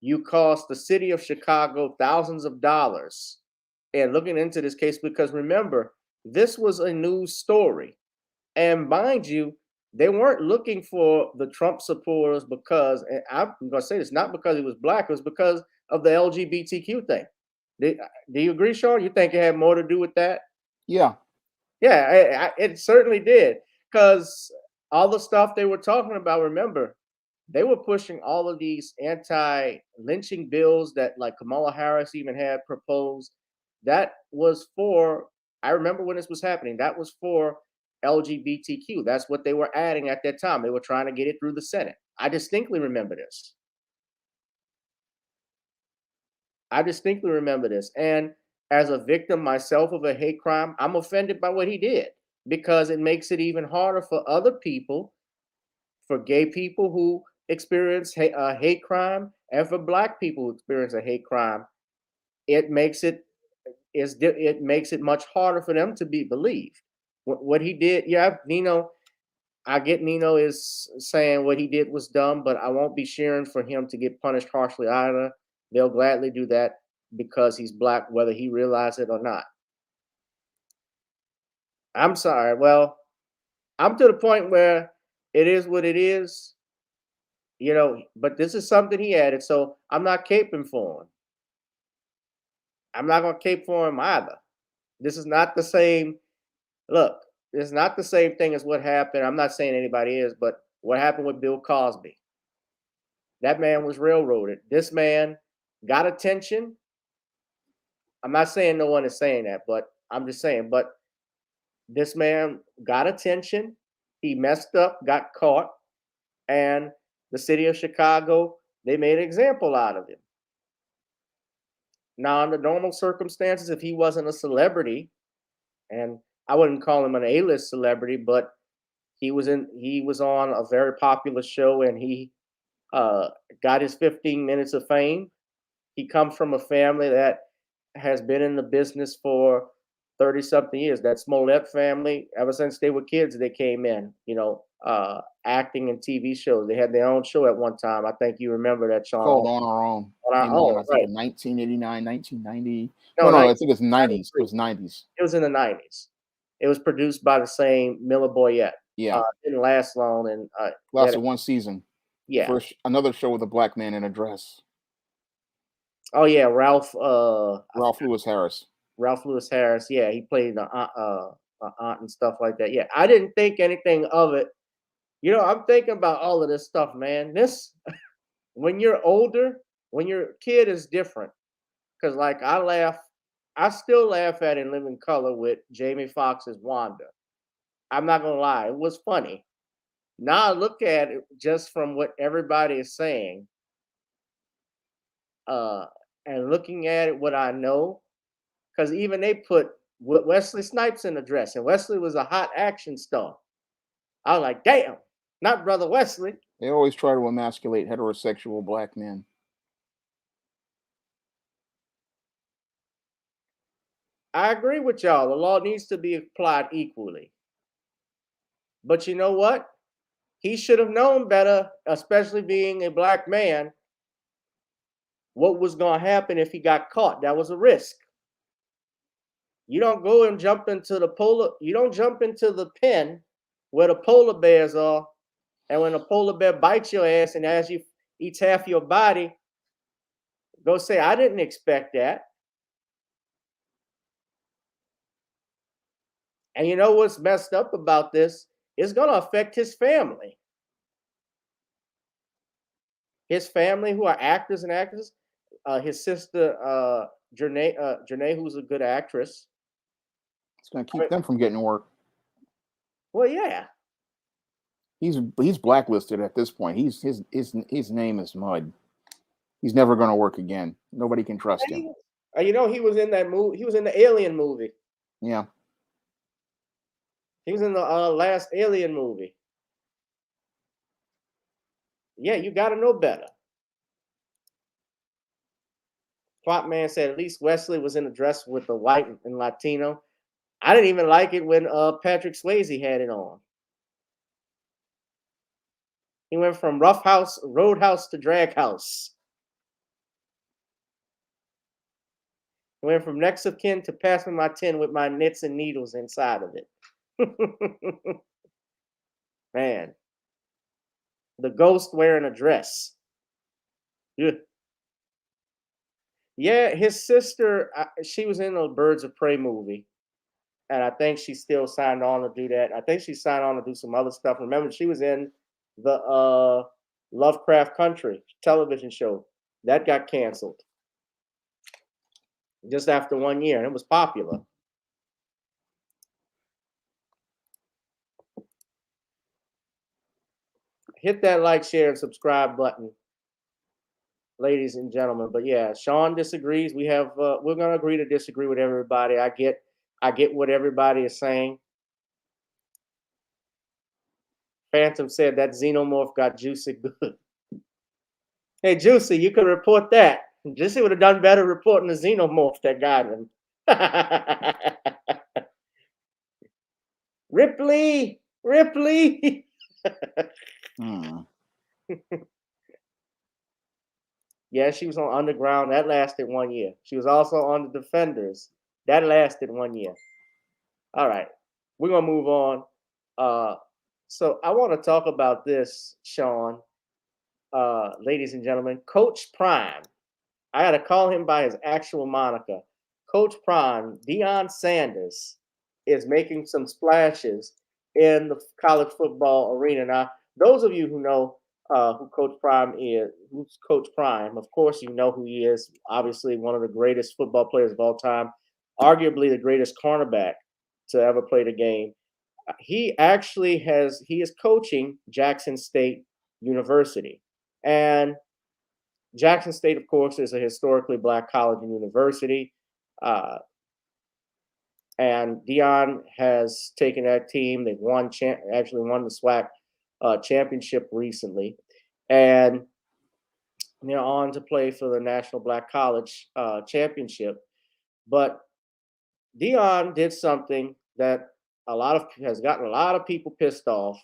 You cost the city of Chicago thousands of dollars. And looking into this case, because remember, this was a news story. And mind you, they weren't looking for the Trump supporters because, and I'm going to say this, not because he was black, it was because of the LGBTQ thing. Do you agree, Shawn? You think it had more to do with that? Yeah. Yeah, it certainly did. Because all the stuff they were talking about, remember, they were pushing all of these anti-lynching bills that like Kamala Harris even had proposed. That was for, I remember when this was happening, that was for LGBTQ. That's what they were adding at that time. They were trying to get it through the Senate. I distinctly remember this. And as a victim myself of a hate crime, I'm offended by what he did because it makes it even harder for other people, for gay people who experience hate crime, and for black people who experience a hate crime. It makes it much harder for them to be believed. What he did, yeah, Nino. I get Nino is saying what he did was dumb, but I won't be cheering for him to get punished harshly either. They'll gladly do that because he's black, whether he realizes it or not. I'm sorry. Well, I'm to the point where it is what it is, but this is something he added, so I'm not caping for him. I'm not going to cape for him either. This is not the same. Look, it's not the same thing as what happened. I'm not saying anybody is, but what happened with Bill Cosby. That man was railroaded. This man got attention. I'm not saying no one is saying that, but I'm just saying, but this man got attention. He messed up, got caught, and the city of Chicago, they made an example out of him. Now, under normal circumstances, if he wasn't a celebrity, and I wouldn't call him an A-list celebrity, but he was on a very popular show, and he got his 15 minutes of fame. He comes from a family that has been in the business for 30-something years. That Smollett family, ever since they were kids, they came in, acting in TV shows. They had their own show at one time. I think you remember that, Shawn. Called On Our Own. On Our Own, I think right. in 1989, 1990. No, I think it's 90s. It was 90s. It was in the 90s. It was produced by the same Miller Boyette. Yeah. Didn't last long. And lasted one season. Yeah. First, another show with a black man in a dress. Oh, yeah. Ralph Lewis Harris. Ralph Lewis Harris. Yeah. He played the aunt and stuff like that. Yeah. I didn't think anything of it. I'm thinking about all of this stuff, man. When you're older, when your kid is different. Because, like, I still laugh at In Living Color with Jamie Foxx's Wanda. I'm not going to lie. It was funny. Now I look at it just from what everybody is saying, and looking at it, what I know, because even they put Wesley Snipes in the dress, and Wesley was a hot action star. I was like, damn, not Brother Wesley. They always try to emasculate heterosexual black men. I agree with y'all. The law needs to be applied equally. But you know what? He should have known better, especially being a black man, what was going to happen if he got caught. That was a risk. You don't go and jump into you don't jump into the pen where the polar bears are, and when a polar bear bites your ass and as you eats half your body, go say, I didn't expect that. And you know what's messed up about this? It's going to affect his family. His family, who are actors and actresses, his sister, Janae, who's a good actress. It's going to keep them from getting work. Well, yeah. He's blacklisted at this point. His name is mud. He's never going to work again. Nobody can trust him. You know, he was in that movie. He was in the Alien movie. Yeah. He was in the last Alien movie. Yeah, you got to know better. Plot Man said at least Wesley was in a dress with the white and Latino. I didn't even like it when Patrick Swayze had it on. He went from Roadhouse to Drag House. He went from next of kin to pass me my tin with my knits and needles inside of it. Man. The ghost wearing a dress. Yeah. Yeah, his sister, she was in a Birds of Prey movie. And I think she still signed on to do that. I think she signed on to do some other stuff. Remember, she was in the Lovecraft Country television show. That got canceled just after 1 year, and it was popular. Hit that like, share, and subscribe button, ladies and gentlemen. But yeah, Shawn disagrees. We're gonna agree to disagree with everybody. I get what everybody is saying. Phantom said that xenomorph got Juicy good. Hey, Juicy, you could report that. Juicy would have done better reporting the xenomorph that got him. Ripley. Yeah, she was on Underground. That lasted 1 year. She was also on The Defenders. That lasted 1 year. All right. We're going to move on. So I want to talk about this, Shawn. Ladies and gentlemen, Coach Prime. I got to call him by his actual moniker. Coach Prime, Deion Sanders, is making some splashes in the college football arena. Now, those of you who know who Coach Prime is, who's Coach Prime, of course you know who he is. Obviously, one of the greatest football players of all time, arguably the greatest cornerback to ever play the game. He is coaching Jackson State University. And Jackson State, of course, is a historically black college and university. And Deion has taken that team. They've actually won the SWAC championship recently. And they're on to play for the National Black College Championship. But Deion did something that has gotten a lot of people pissed off.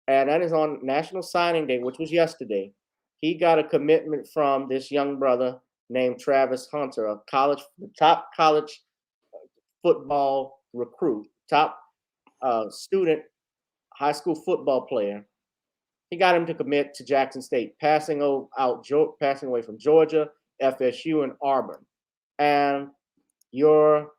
And that is on National Signing Day, which was yesterday. He got a commitment from this young brother named Travis Hunter, a top college football recruit, top student high school football player. He got him to commit to Jackson State, passing away from Georgia, FSU, and Auburn. And your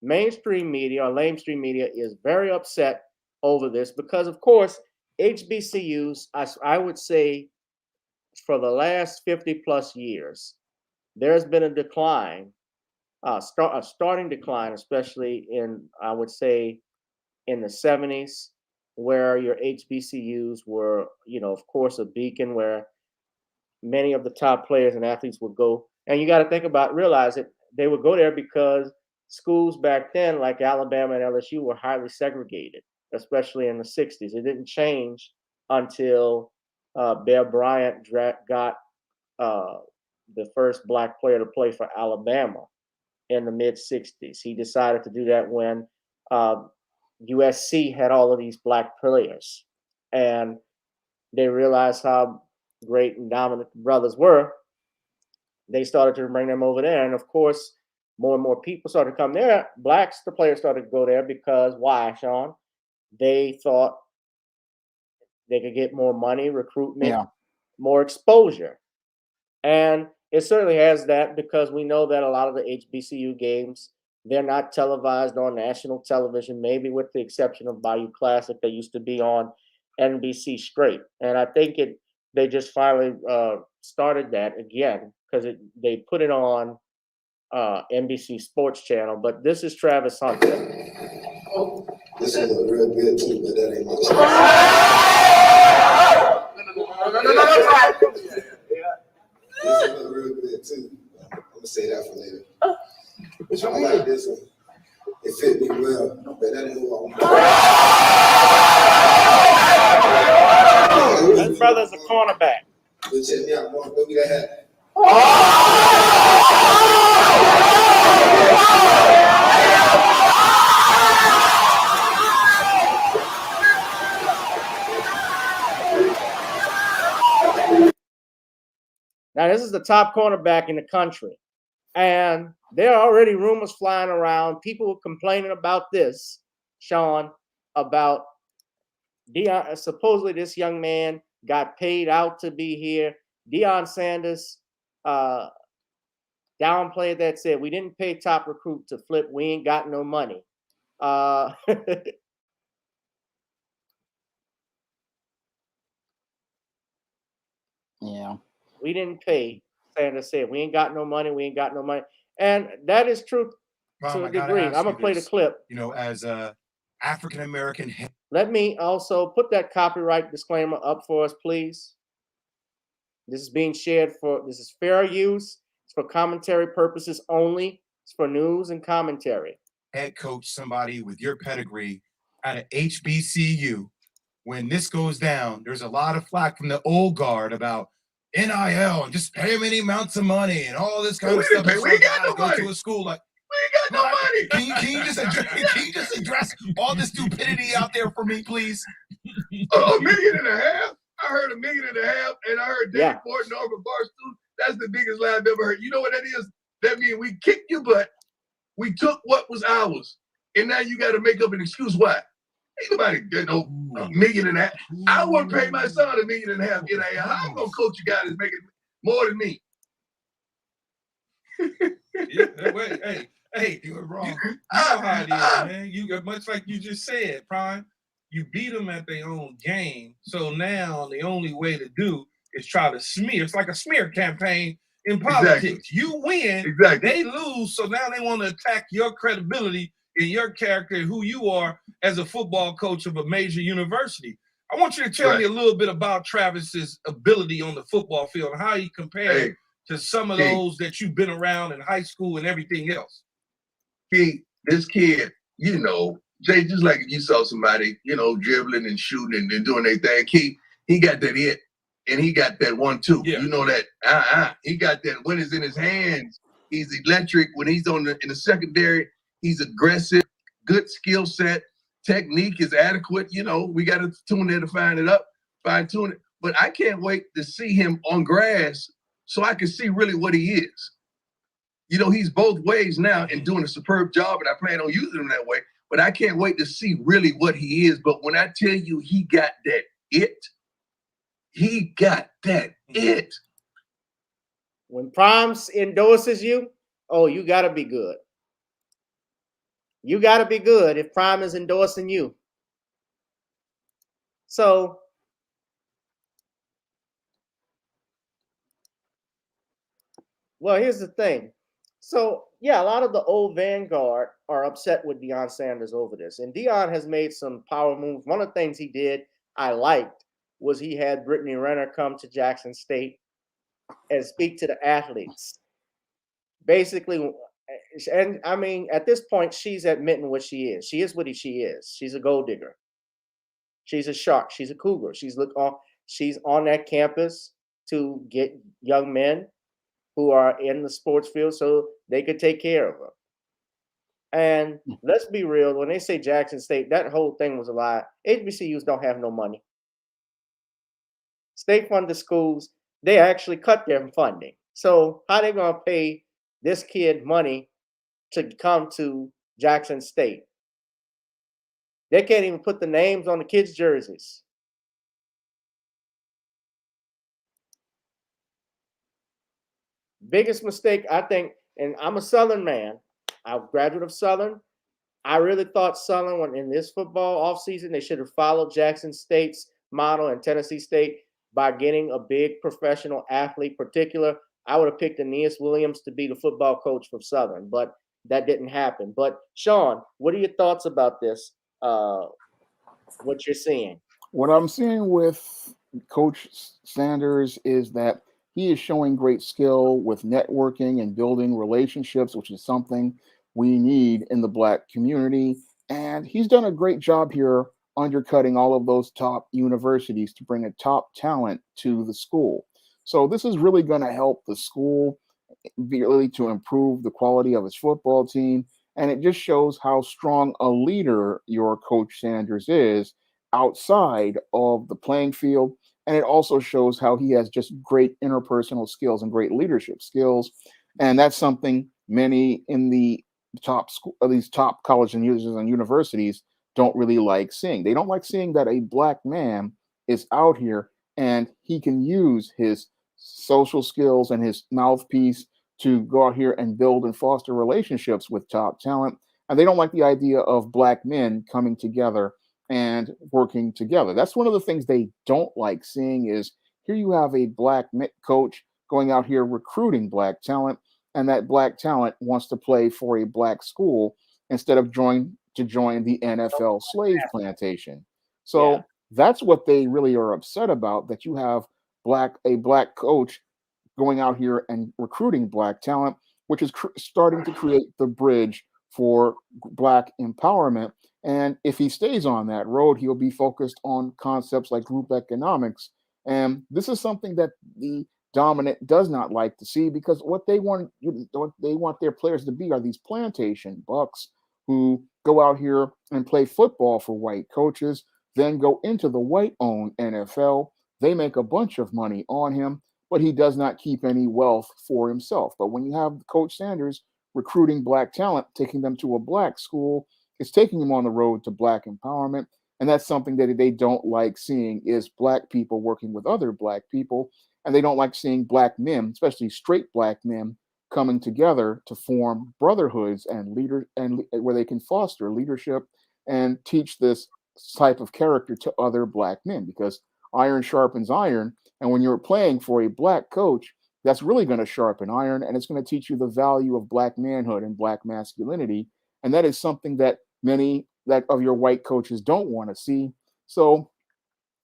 mainstream media or lamestream media is very upset over this because, of course, HBCUs, I would say, for the last 50 plus years, there's been a decline, a starting decline, especially I would say, in the 70s, where your HBCUs were, of course, a beacon where many of the top players and athletes would go. And you got to realize that they would go there because schools back then, like Alabama and LSU, were highly segregated, especially in the 60s. It didn't change until Bear Bryant got the first black player to play for Alabama in the mid 60s. He decided to do that when USC had all of these black players, and they realized how great and dominant the brothers were. They started to bring them over there, and of course, more and more people started to come there. Blacks, the players started to go there because why, Shawn? They thought they could get more money, recruitment, more exposure. And it certainly has that, because we know that a lot of the HBCU games, they're not televised on national television, maybe with the exception of Bayou Classic. They used to be on NBC straight. And I think they just finally started that again, because they put it on NBC Sports Channel. But this is Travis Hunter. Oh, this is real good too, but that ain't much. This is real good too. I'm gonna say that for later. But I like this one. It fit me well, but that ain't who I want. That brother's a cornerback. But check me out, Mark. Look at that hat. Now, this is the top cornerback in the country. And there are already rumors flying around. People were complaining about this, Shawn, about Deion. Supposedly, this young man got paid out to be here. Deion Sanders downplayed that, said, we didn't pay top recruit to flip. We ain't got no money. Yeah. We didn't pay. Sanders said, we ain't got no money. We ain't got no money. And that is true to a degree. I'm going to play the clip. You know, as a African-American. Let me also put that copyright disclaimer up for us, please. This is being shared this is fair use. It's for commentary purposes only. It's for news and commentary. Head coach, somebody with your pedigree at an HBCU. When this goes down, there's a lot of flack from the old guard about NIL and just pay them any amounts of money and all this kind of stuff. We ain't got no go money. to a school like, We ain't got no money. Can you just address all the stupidity out there for me, please? $1.5 million. I heard $1.5 million, and I heard Dave Morton over Barstool. That's the biggest lie I've ever heard. You know what that is? That means we kicked your butt. We took what was ours, and now you got to make up an excuse why. Ain't nobody get no $1.5 million. I wouldn't pay my son $1.5 million. How I'm gonna coach a guy that's making more than me? Hey, you were wrong. You know how it is, man. You much like you just said, Prime. You beat them at their own game. So now the only way to do is try to smear. It's like a smear campaign in politics. Exactly. You win, they lose. So now they want to attack your credibility and your character and who you are as a football coach of a major university. I want you to tell me a little bit about Travis's ability on the football field and how he compared to some of those that you've been around in high school and everything else. This kid, you know, Jay, just like if you saw somebody, you know, dribbling and shooting and doing their thing, he got that it, and he got that 1-2. Yeah. You know that he got that when it's in his hands. He's electric. When he's in the secondary, he's aggressive, good skill set, technique is adequate. You know, we got to tune it to fine tune it. But I can't wait to see him on grass so I can see really what he is. You know, he's both ways now and doing a superb job, and I plan on using him that way. But I can't wait to see really what he is. But when I tell you he got that it, he got that it. When Primes endorses you, oh, you got to be good. You got to be good if Prime is endorsing you. So, well, here's the thing. So, yeah, a lot of the old vanguard are upset with Deion Sanders over this. And Deion has made some power moves. One of the things he did I liked was he had Brittany Renner come to Jackson State and speak to the athletes. Basically, and I mean, at this point, she's admitting what she is. She is what she is. She's a gold digger. She's a shark. She's a cougar. She's on that campus to get young men who are in the sports field so they could take care of her. And let's be real, when they say Jackson State, that whole thing was a lie. HBCUs don't have no money. State-funded schools, they actually cut their funding. So how they gonna pay this kid money to come to Jackson State? They can't even put the names on the kids' jerseys. Biggest mistake, I think, and I'm a Southern man. I'm a graduate of Southern. I really thought Southern, when in this football offseason, they should have followed Jackson State's model and Tennessee State by getting a big professional athlete. Particular, I would have picked Aeneas Williams to be the football coach from Southern, but that didn't happen. But Shawn, what are your thoughts about this? What you're seeing? What I'm seeing with Coach Sanders is that he is showing great skill with networking and building relationships, which is something we need in the Black community. And he's done a great job here undercutting all of those top universities to bring a top talent to the school. So this is really going to help the school really to improve the quality of its football team. And it just shows how strong a leader your Coach Sanders is outside of the playing field. And it also shows how he has just great interpersonal skills and great leadership skills. And that's something many in the top school, these top colleges and universities don't really like seeing. They don't like seeing that a Black man is out here and he can use his social skills and his mouthpiece to go out here and build and foster relationships with top talent. And they don't like the idea of Black men coming together and working together. That's one of the things they don't like seeing is here you have a Black coach going out here recruiting Black talent, and that Black talent wants to play for a Black school instead of join the NFL slave plantation. So that's what they really are upset about, that you have a Black coach going out here and recruiting Black talent, which is starting to create the bridge for Black empowerment. And if he stays on that road, he'll be focused on concepts like group economics. And this is something that the dominant does not like to see, because what they want their players to be are these plantation bucks who go out here and play football for white coaches, then go into the white-owned NFL. They make a bunch of money on him, but he does not keep any wealth for himself. But when you have Coach Sanders recruiting Black talent, taking them to a Black school, it's taking them on the road to Black empowerment. And that's something that they don't like seeing, is Black people working with other Black people. And they don't like seeing Black men, especially straight Black men, coming together to form brotherhoods and where they can foster leadership and teach this type of character to other Black men, because iron sharpens iron. And when you're playing for a Black coach, that's really going to sharpen iron, and it's going to teach you the value of Black manhood and Black masculinity. And that is something that many of your white coaches don't want to see. So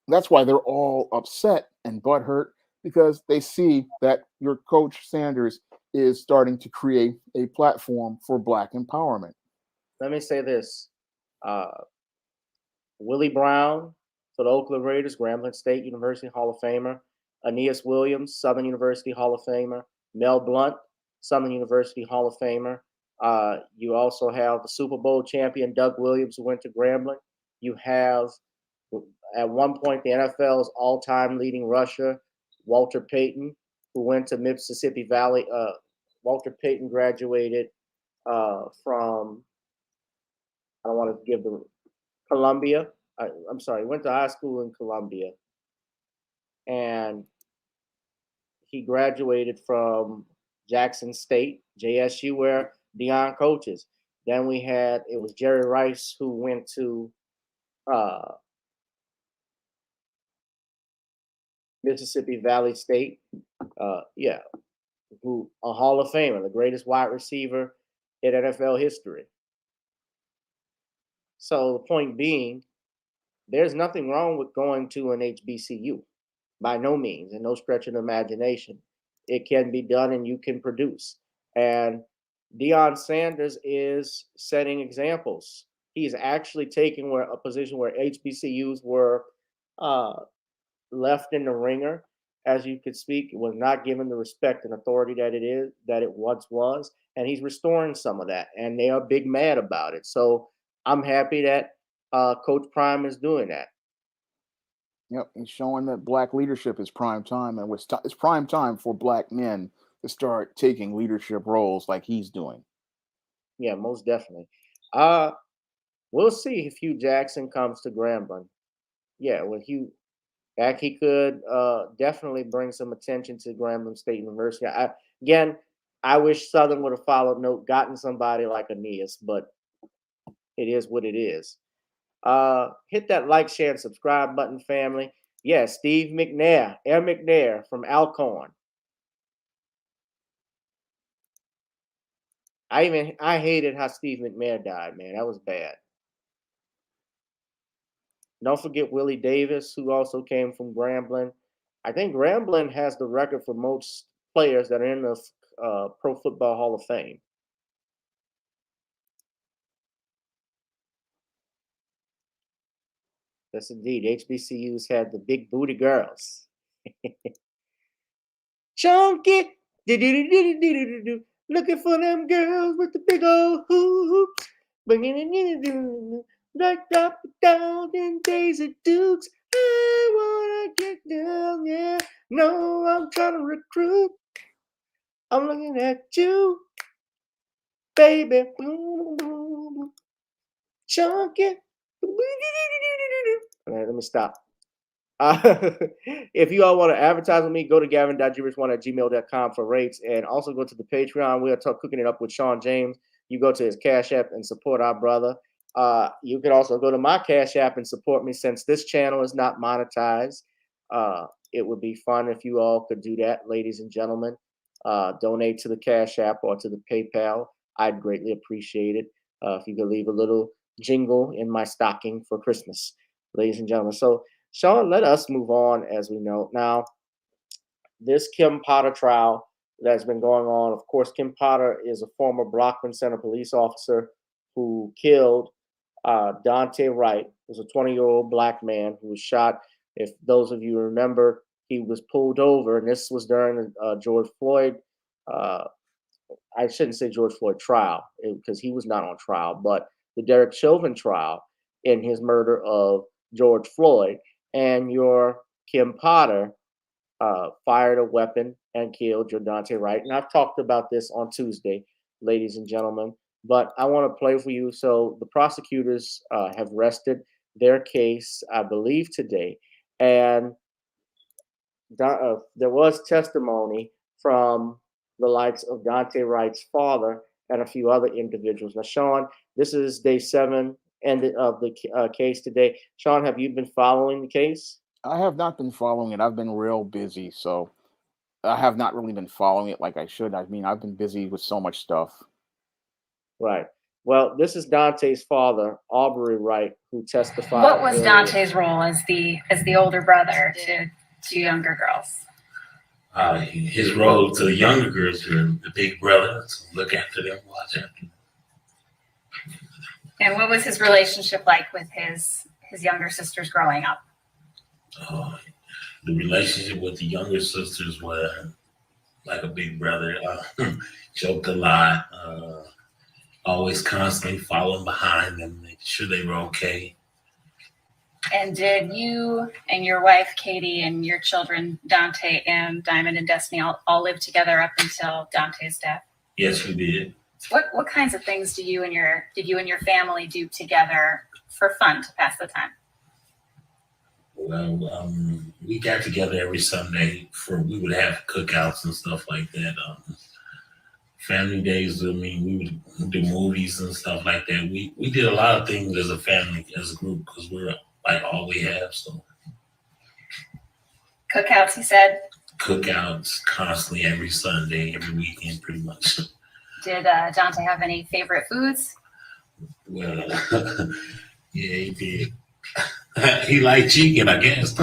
that's why they're all upset and butthurt, because they see that your Coach Sanders is starting to create a platform for Black empowerment. Let me say this. Willie Brown for the Oakland Raiders, Grambling State University Hall of Famer. Aeneas Williams, Southern University Hall of Famer. Mel Blount, Southern University Hall of Famer. You also have the Super Bowl champion Doug Williams, who went to Grambling. You have, at one point, the NFL's all-time leading rusher, Walter Payton, who went to Mississippi Valley. Walter Payton graduated from, I don't want to give the, Columbia. I'm sorry, went to high school in Columbia. And he graduated from Jackson State, JSU, where Deion coaches. Then it was Jerry Rice, who went to Mississippi Valley State. Who a Hall of Famer, the greatest wide receiver in NFL history. So the point being, there's nothing wrong with going to an HBCU, by no means, and no stretch of the imagination. It can be done, and you can produce. And Deion Sanders is setting examples. He's actually taking a position where HBCUs were left in the ringer. as you could speak. It was not given the respect and authority that it once was, and he's restoring some of that, and they are big mad about it. So I'm happy that Coach Prime is doing that. Yep, he's showing that black leadership is prime time, and it's prime time for black men to start taking leadership roles like he's doing. Yeah, most definitely. We'll see if Hugh Jackson comes to Grambling. Yeah, with Hugh back, he could definitely bring some attention to Grambling State University. I wish Southern would have followed note, gotten somebody like Aeneas, but it is what it is. Hit that like, share, and subscribe button, family. Yeah, Steve McNair, Air McNair from Alcorn. I hated how Steve McNair died, man. That was bad. Don't forget Willie Davis, who also came from Grambling. I think Grambling has the record for most players that are in the Pro Football Hall of Fame. Yes, indeed. HBCUs had the big booty girls. Chunky, looking for them girls with the big old hoops. Like drop it down in Daisy Dukes. I wanna get down, yeah. No, I'm trying to recruit. I'm looking at you, baby. Chunky. All right, let me stop. If you all want to advertise with me, go to gavin.rich1@gmail.com for rates, and also go to the Patreon. We are cooking it up with Shawn James. You go to his Cash App and support our brother. You can also go to my Cash App and support me, since this channel is not monetized. It would be fun if you all could do that, ladies and gentlemen. Donate to the Cash App or to the PayPal. I'd greatly appreciate it if you could leave a little jingle in my stocking for Christmas, ladies and gentlemen. So, Shawn, let us move on. As we know now, this Kim Potter trial that's been going on. Of course, Kim Potter is a former Brockman Center police officer who killed Dante Wright, who's a 20-year-old black man who was shot. If those of you remember, he was pulled over, and this was during George Floyd. I shouldn't say George Floyd trial, because he was not on trial, but the Derek Chauvin trial in his murder of George Floyd. And your Kim Potter fired a weapon and killed your Dante Wright. And I've talked about this on Tuesday, ladies and gentlemen, but I want to play for you. So the prosecutors have rested their case, I believe, today. And there was testimony from the likes of Dante Wright's father and a few other individuals. Now, Shawn, this is day 7 of the case today. Shawn, have you been following the case? I have not been following it. I've been real busy, so I have not really been following it like I should. I mean, I've been busy with so much stuff. Right. Well, this is Dante's father, Aubrey Wright, who testified. What was Dante's role as the older brother to younger girls? His role to the younger girls, the big brother, to look after them, watch after them. And what was his relationship like with his younger sisters growing up? The relationship with the younger sisters were like a big brother. Joked a lot, always constantly following behind them, making sure they were okay. And did you and your wife, Katie, and your children, Dante and Diamond and Destiny, all live together up until Dante's death? Yes, we did. What kinds of things did you and your family do together for fun to pass the time? Well, we got together every Sunday we would have cookouts and stuff like that. Family days, I mean, we would do movies and stuff like that. We did a lot of things as a family, as a group, because we're like all we have. So cookouts, he said? Cookouts constantly every Sunday, every weekend, pretty much. Did Dante have any favorite foods? Well, yeah, he did. He liked chicken, I guess.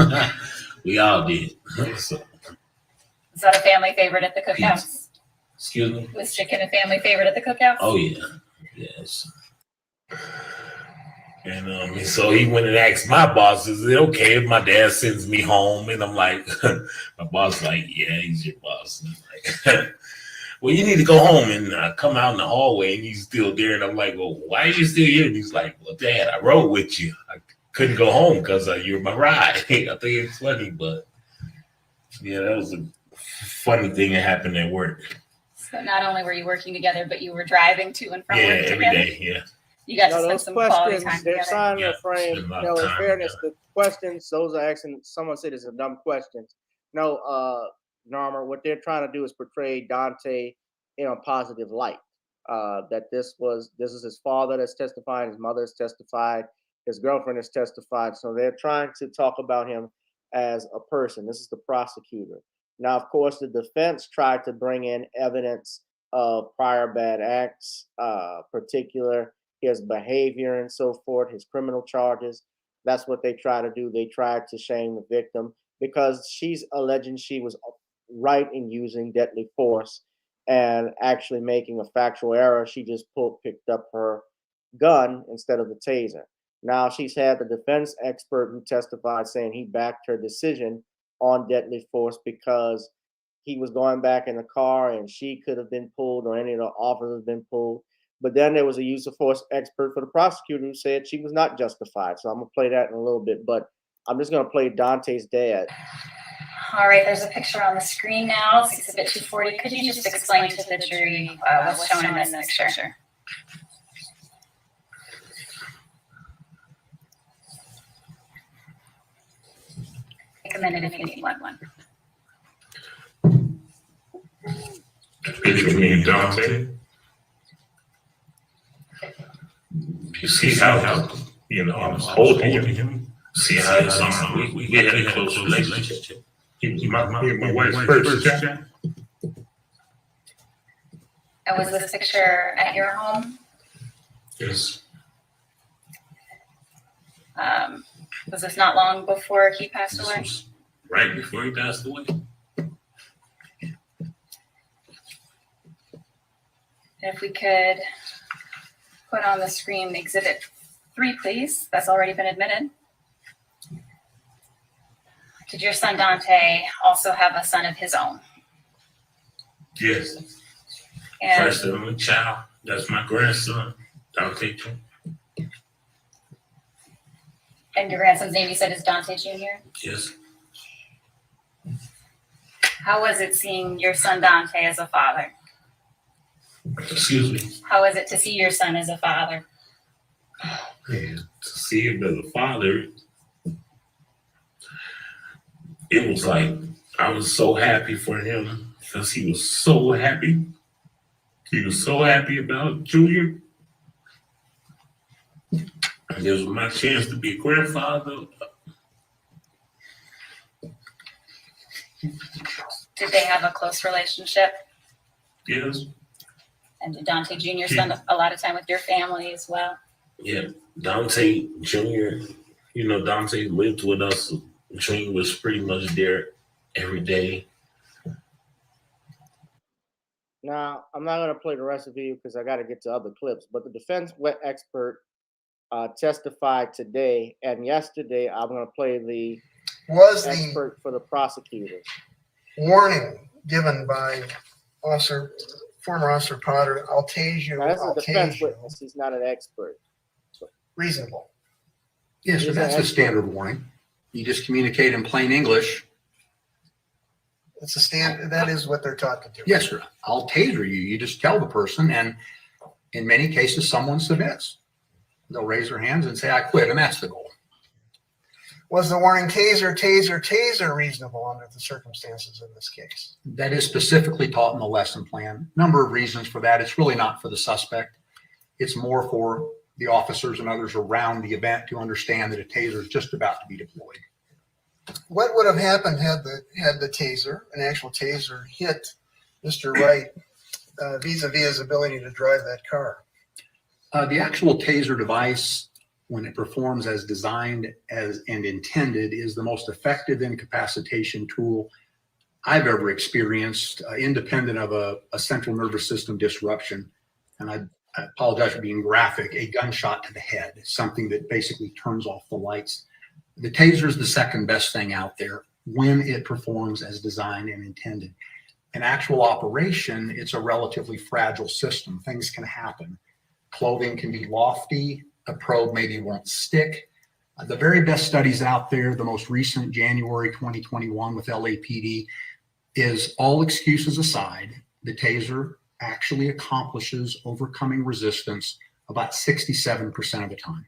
We all did. So. Is that a family favorite at the cookouts? Excuse me? Was chicken a family favorite at the cookouts? Oh, yeah. Yes. And so he went and asked my boss, is it okay if my dad sends me home? And I'm like, my boss like, yeah, he's your boss. And I'm like, well, you need to go home. And I come out in the hallway and he's still there. And I'm like, well, why are you still here? And he's like, well, Dad, I rode with you. I couldn't go home because you were my ride. I think it's funny, but yeah, that was a funny thing that happened at work. So not only were you working together, but you were driving to and from work together? Every day, yeah. You got to No, spend those some quality questions, time they're together. trying to Yeah, frame, spend a lot you know, of in time fairness, together. the questions, those are asking, someone said it's a dumb questions. No, Norma, what they're trying to do is portray Dante in a positive light. That this is his father that's testifying, his mother has testified, his girlfriend has testified. So they're trying to talk about him as a person. This is the prosecutor. Now, of course, the defense tried to bring in evidence of prior bad acts, particular his behavior and so forth, his criminal charges. That's what they try to do. They tried to shame the victim because she's alleging she was right in using deadly force and actually making a factual error. She just picked up her gun instead of the taser. Now she's had the defense expert who testified saying he backed her decision on deadly force because he was going back in the car and she could have been pulled or any of the officers have been pulled. But then there was a use of force expert for the prosecutor who said she was not justified. So I'm going to play that in a little bit, but I'm just going to play Dante's dad. All right, there's a picture on the screen now. It's Exhibit 240. Could you just explain to the jury what's shown in this picture? Take a minute if you need one. Picture of me and Dante. You see how, you know, I was holding him. See how we had a close relationship. He was my wife's first child. And was this picture at your home? Yes. Was this not long before he passed away? Right before he passed away. If we could put on the screen Exhibit 3, please. That's already been admitted. Did your son Dante also have a son of his own? Yes. And First and only child. That's my grandson, Dante Jr. And your grandson's name you said is Dante Jr.? Yes. How was it seeing your son Dante as a father? Excuse me. How was it to see your son as a father? And to see him as a father, it was like I was so happy for him because he was so happy. He was so happy about Junior. And this was my chance to be a grandfather. Did they have a close relationship? Yes. And did Dante Jr. spend a lot of time with your family as well? Yeah. Dante Jr., you know, Dante lived with us. Junior was pretty much there every day. Now, I'm not going to play the rest of the video because I got to get to other clips, but the defense expert testified today, and yesterday I'm going to play the expert for the prosecutors. Warning given by former Officer Potter, I'll tase you. Now, that's a defense witness. He's not an expert. Reasonable. Yes, sir, that's a standard warning. You just communicate in plain English. It's a standard. That is what they're talking to. Yes, sir. I'll taser you. You just tell the person, and in many cases, someone submits. They'll raise their hands and say, I quit, and that's the goal. Was the warning taser reasonable under the circumstances in this case? That is specifically taught in the lesson plan. Number of reasons for that. It's really not for the suspect. It's more for the officers and others around the event to understand that a taser is just about to be deployed. What would have happened had the taser, an actual taser, hit Mr. Wright vis-a-vis his ability to drive that car? The actual taser device, when it performs as designed and intended, is the most effective incapacitation tool I've ever experienced, independent of a central nervous system disruption. And I apologize for being graphic, a gunshot to the head, something that basically turns off the lights. The taser is the second best thing out there when it performs as designed and intended. In actual operation, it's a relatively fragile system. Things can happen. Clothing can be lofty. A probe maybe won't stick. The very best studies out there, the most recent, January 2021 with LAPD, is all excuses aside, the taser actually accomplishes overcoming resistance about 67% of the time.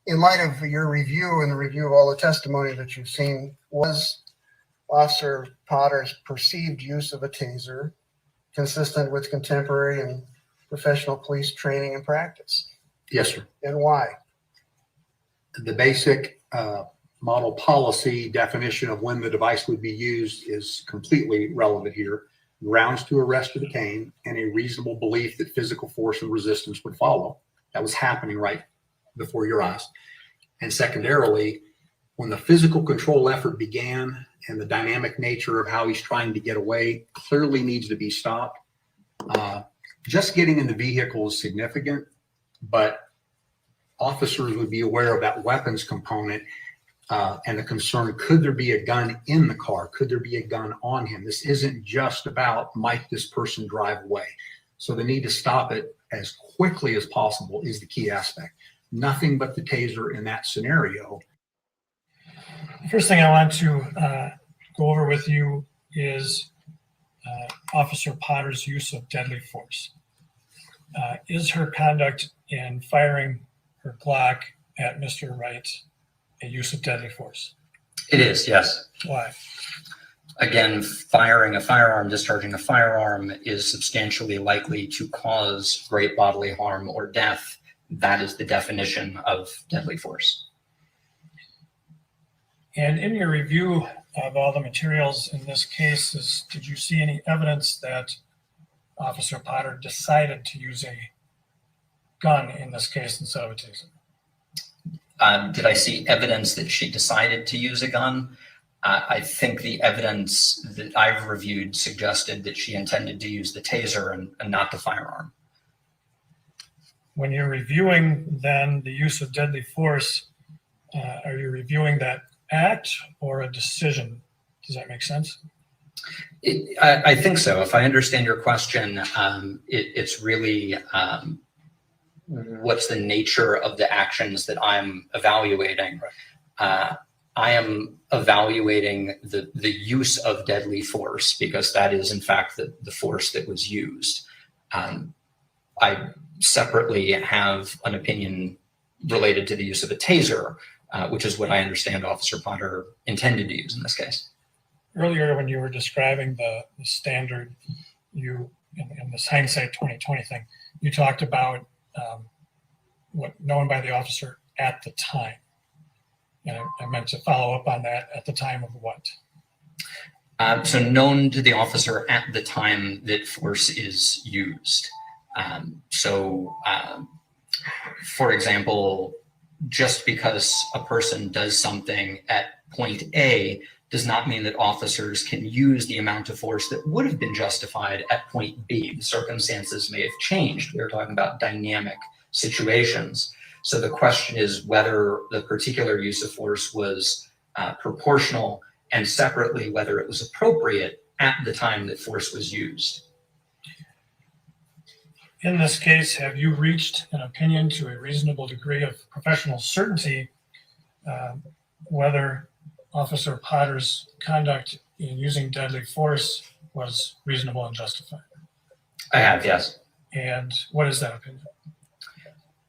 In light of your review and the review of all the testimony that you've seen, was Officer Potter's perceived use of a taser consistent with contemporary and professional police training and practice? Yes, sir. And why? The basic model policy definition of when the device would be used is completely relevant here. Grounds to arrest or detain, and a reasonable belief that physical force and resistance would follow. That was happening right before your eyes. And secondarily, when the physical control effort began and the dynamic nature of how he's trying to get away clearly needs to be stopped. Just getting in the vehicle is significant, but officers would be aware of that weapons component and the concern, could there be a gun in the car? Could there be a gun on him? This isn't just about might this person drive away. So the need to stop it as quickly as possible is the key aspect. Nothing but the taser in that scenario. The first thing I want to go over with you is Officer Potter's use of deadly force. Is her conduct in firing her Glock at Mr. Wright a use of deadly force? It is, yes. Why? Again, firing a firearm, discharging a firearm is substantially likely to cause great bodily harm or death. That is the definition of deadly force. And in your review of all the materials in this case, did you see any evidence that Officer Potter decided to use a gun in this case instead of a taser? Did I see evidence that she decided to use a gun? I think the evidence that I've reviewed suggested that she intended to use the taser and not the firearm. When you're reviewing then the use of deadly force, are you reviewing that act or a decision? Does that make sense? I think so. If I understand your question, it's really what's the nature of the actions that I'm evaluating. I am evaluating the use of deadly force because that is in fact the force that was used. I separately have an opinion related to the use of a taser, which is what I understand Officer Potter intended to use in this case. Earlier, when you were describing the standard, in this hindsight 2020 thing, you talked about what known by the officer at the time. And I meant to follow up on that. At the time of what? So known to the officer at the time that force is used. For example, just because a person does something at point A does not mean that officers can use the amount of force that would have been justified at point B. The circumstances may have changed. We're talking about dynamic situations. So the question is whether the particular use of force was proportional, and separately whether it was appropriate at the time that force was used. In this case, have you reached an opinion to a reasonable degree of professional certainty whether Officer Potter's conduct in using deadly force was reasonable and justified? I have, yes. And what is that opinion?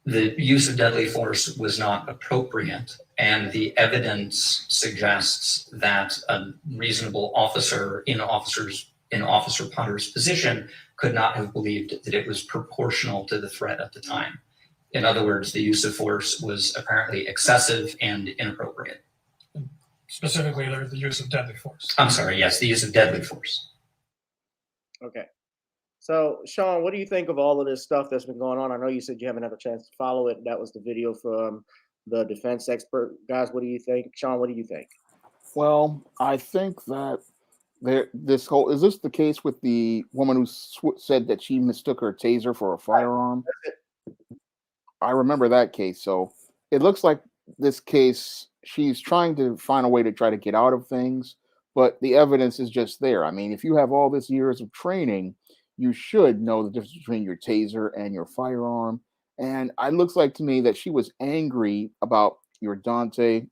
The use of deadly force was not appropriate, and the evidence suggests that a reasonable officer in Officer Potter's position could not have believed that it was proportional to the threat at the time. In other words, the use of force was apparently excessive and inappropriate. Specifically, the use of deadly force. I'm sorry, yes, the use of deadly force. Okay. So, Shawn, what do you think of all of this stuff that's been going on? I know you said you haven't had a chance to follow it. That was the video from the defense expert. Guys, what do you think? Shawn, what do you think? Well, I think that Is this the case with the woman who said that she mistook her taser for a firearm? I remember that case. So it looks like this case, she's trying to find a way to try to get out of things, but the evidence is just there. I mean, if you have all this years of training, you should know the difference between your taser and your firearm. And it looks like to me that she was angry about your Dante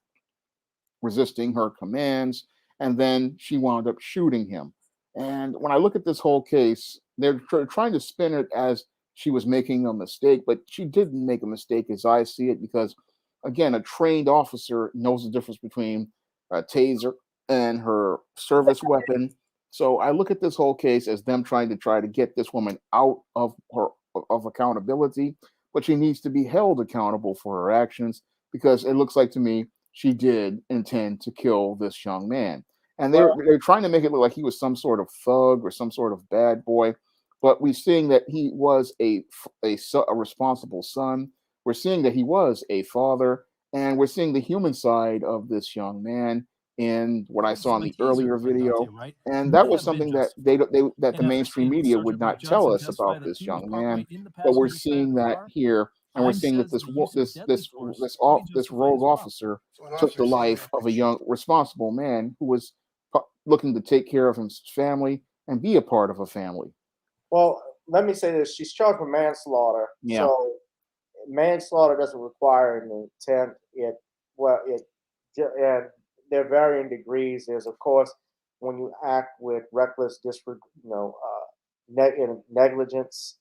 resisting her commands, and then she wound up shooting him. And when I look at this whole case, they're trying to spin it as she was making a mistake, but she didn't make a mistake as I see it, because, again, a trained officer knows the difference between a taser and her service weapon. So I look at this whole case as them trying to get this woman out of accountability, but she needs to be held accountable for her actions, because it looks like to me she did intend to kill this young man. And they're trying to make it look like he was some sort of thug or some sort of bad boy, but we're seeing that he was a responsible son. We're seeing that he was a father, and we're seeing the human side of this young man in what I saw in the earlier video. And that was something that that the mainstream media would not tell us about this young man, but we're seeing that here. And we're seeing that this rogue officer took the life of a young, responsible man who was looking to take care of his family and be a part of a family. Well, let me say this: she's charged with manslaughter. Yeah. So manslaughter doesn't require an intent. And there are varying degrees. There's, of course, when you act with reckless negligence.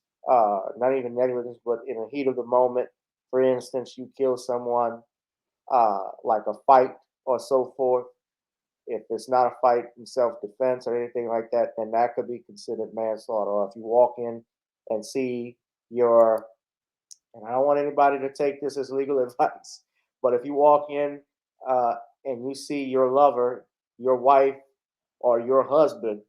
Not even negligence, but in the heat of the moment. For instance, you kill someone, like a fight or so forth. If it's not a fight in self-defense or anything like that, then that could be considered manslaughter. Or if you walk in and see and I don't want anybody to take this as legal advice, but if you walk in and you see your lover, your wife, or your husband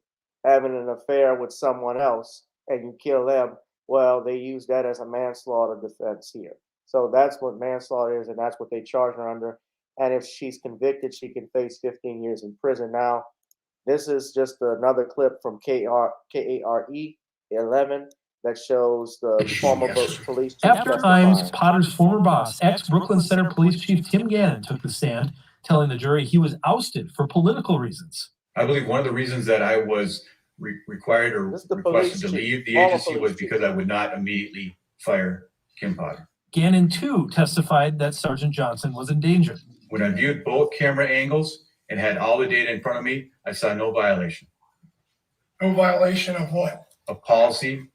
having an affair with someone else and you kill them, well, they use that as a manslaughter defense here. So that's what manslaughter is, and that's what they charge her under. And if she's convicted, she can face 15 years in prison. Now, this is just another clip from KARE 11 that shows the former police chief. After Imes, Potter's former boss, ex-Brooklyn Center Police Chief Tim Gannon took the stand, telling the jury he was ousted for political reasons. I believe one of the reasons that I was required or requested to leave the agency was because I would not immediately fire Kim Potter. Gannon, too, testified that Sergeant Johnson was in danger. When I viewed both camera angles and had all the data in front of me, I saw no violation. No violation of what? Of policy,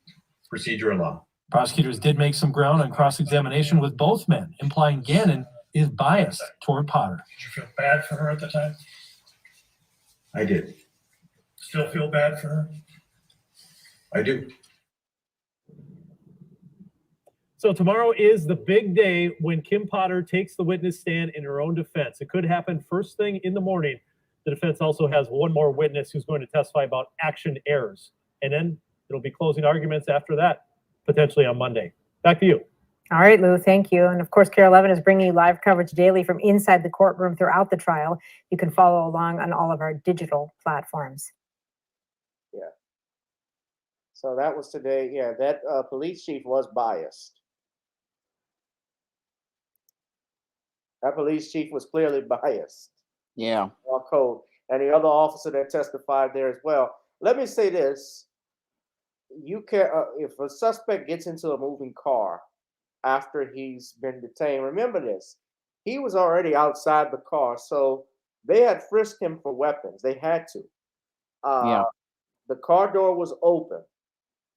procedure, or law. Prosecutors did make some ground on cross-examination with both men, implying Gannon is biased toward Potter. Did you feel bad for her at the time? I did. Still feel bad for her? I do. So tomorrow is the big day when Kim Potter takes the witness stand in her own defense. It could happen first thing in the morning. The defense also has one more witness who's going to testify about action errors. And then it'll be closing arguments after that, potentially on Monday. Back to you. All right, Lou, thank you. And of course, KARE 11 is bringing you live coverage daily from inside the courtroom throughout the trial. You can follow along on all of our digital platforms. Yeah. So that was today. Yeah, that police chief was biased. That police chief was clearly biased. Yeah. On code. And the other officer that testified there as well. Let me say this. You can, if a suspect gets into a moving car after he's been detained, remember this, he was already outside the car, so they had frisked him for weapons. They had to. Yeah. The car door was open.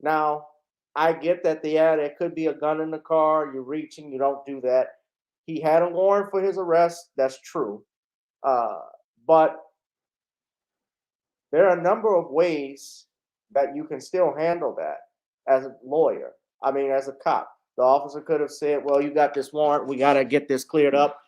Now, I get that there could be a gun in the car. You're reaching, you don't do that. He had a warrant for his arrest. That's true. But there are a number of ways that you can still handle that as a lawyer. I mean, as a cop. The officer could have said, well, you got this warrant. We got to get this cleared up.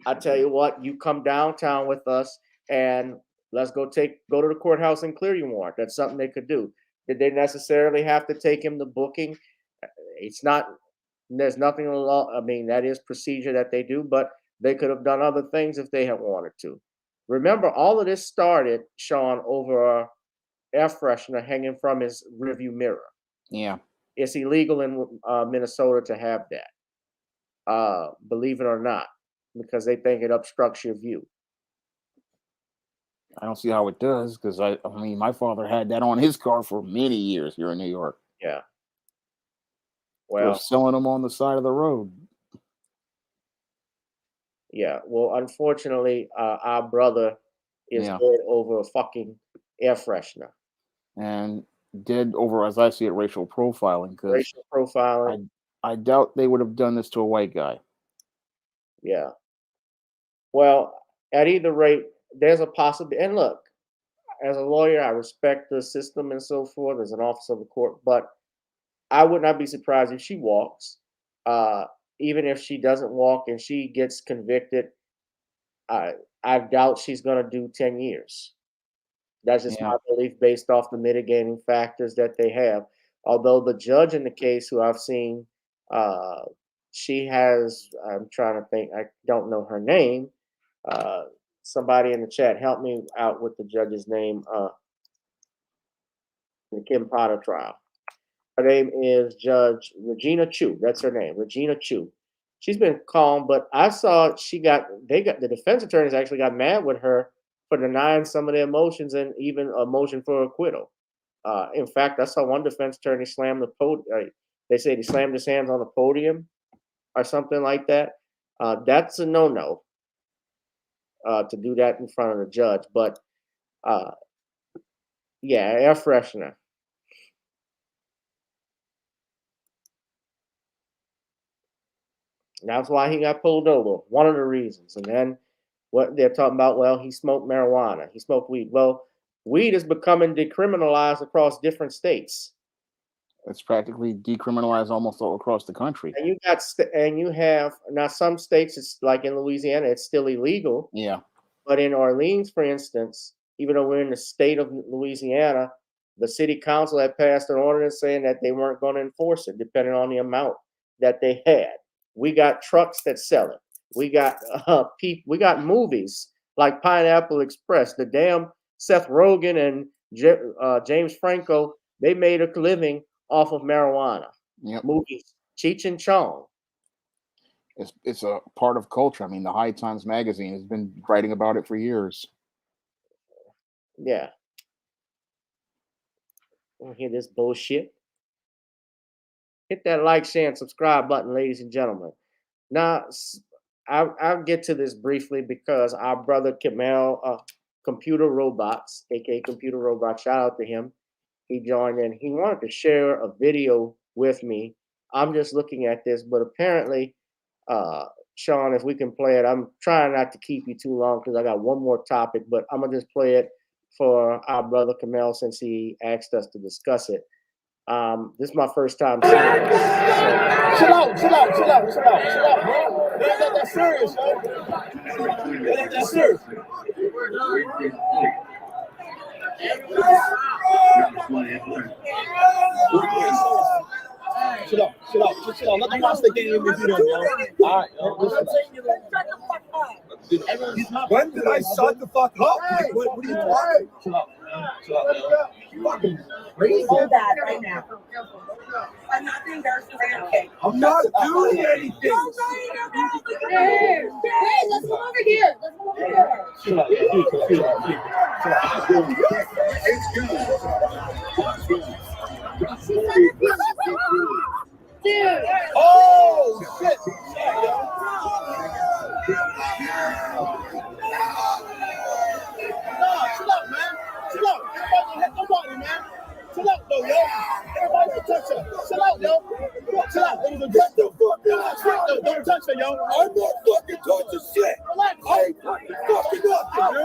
I tell you what, you come downtown with us and let's go to the courthouse and clear your warrant. That's something they could do. Did they necessarily have to take him to booking? It's not, there's nothing in the law. I mean, that is procedure that they do, but they could have done other things if they had wanted to. Remember, all of this started, Sean, over a air freshener hanging from his rearview mirror. Yeah. It's illegal in Minnesota to have that, believe it or not, because they think it obstructs your view. I don't see how it does, because I mean, my father had that on his car for many years here in New York. Yeah. They're Well, selling them on the side of the road. yeah. Well, unfortunately, our brother is Yeah. dead over a fucking air freshener. And dead over, as I see it, racial profiling. Because Racial profiling. I doubt they would have done this to a white guy. Yeah. Well, at either rate, there's a possibility. And look, as a lawyer, I respect the system and so forth as an officer of the court, but I would not be surprised if she walks. Even if she doesn't walk and she gets convicted, I doubt she's going to do 10 years. That's just my belief based off the mitigating factors that they have. Although the judge in the case, who I've seen, she has, I'm trying to think, I don't know her name. Somebody in the chat, help me out with the judge's name. The Kim Potter trial. Her name is Judge Regina Chu. That's her name, Regina Chu. She's been calm, but I saw the defense attorneys actually got mad with her for denying some of their motions and even a motion for acquittal. In fact, I saw one defense attorney slam the podium. They said he slammed his hands on the podium or something like that. That's a no-no to do that in front of the judge. But yeah, air freshener. That's why he got pulled over. One of the reasons. And then what they're talking about, well, he smoked marijuana. He smoked weed. Well, weed is becoming decriminalized across different states. It's practically decriminalized almost all across the country. And you have now some states, it's like in Louisiana, it's still illegal. Yeah. But in Orleans, for instance, even though we're in the state of Louisiana, the city council had passed an ordinance saying that they weren't going to enforce it, depending on the amount that they had. We got trucks that sell it. We got we got movies like Pineapple Express. The damn Seth Rogen and James Franco, they made a living off of marijuana. Yep. Movies, Cheech and Chong. It's a part of culture. I mean, the High Times magazine has been writing about it for years. Yeah. Don't hear this bullshit. Hit that like, share, and subscribe button, ladies and gentlemen. Now, I'll get to this briefly because our brother Kamel, Computer Robots, aka Computer Robot, shout out to him. He joined in. He wanted to share a video with me. I'm just looking at this, but apparently, Sean, if we can play it, I'm trying not to keep you too long because I got one more topic, but I'm going to just play it for our brother Kamel since he asked us to discuss it. This is my first time seeing this. So. Chill out, bro. It ain't that serious, yo. It ain't that serious. Chill out. Let them watch the game with you, yo. All right, when did I shut the fuck up? What are you talking? Chill out, yo. You fucking crazy. Hold that right now. I'm not being embarrassed for your cake. I'm not doing anything. Hey, let's come over here. Chill out. Dude. Oh, shit. Chill out, man. Chill out. Everybody hit nobody, man. Chill out, though, yo. Everybody can touch her. Chill out, yo. Chill out. It was a get the fuck out. Don't touch her, yo. I'm not fucking touching shit. Relax. I ain't fucking nothing, yo.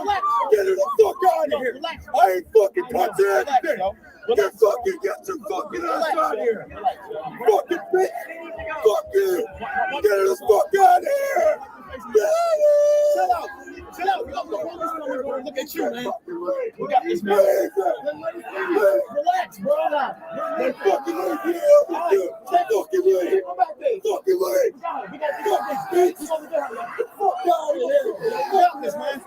Relax. Get her the fuck out of here. Relax. I ain't fucking touching anything. Get your fucking ass out of here. Fucking bitch. Fuck you. Get her the fuck out of here. Chill out. Chill out. We got the police coming. Look at you, man. We got this, man. Relax, bro. They're fucking right here. Fucking right. Fucking right. We got this bitch. Fuck out of here. We got this, man.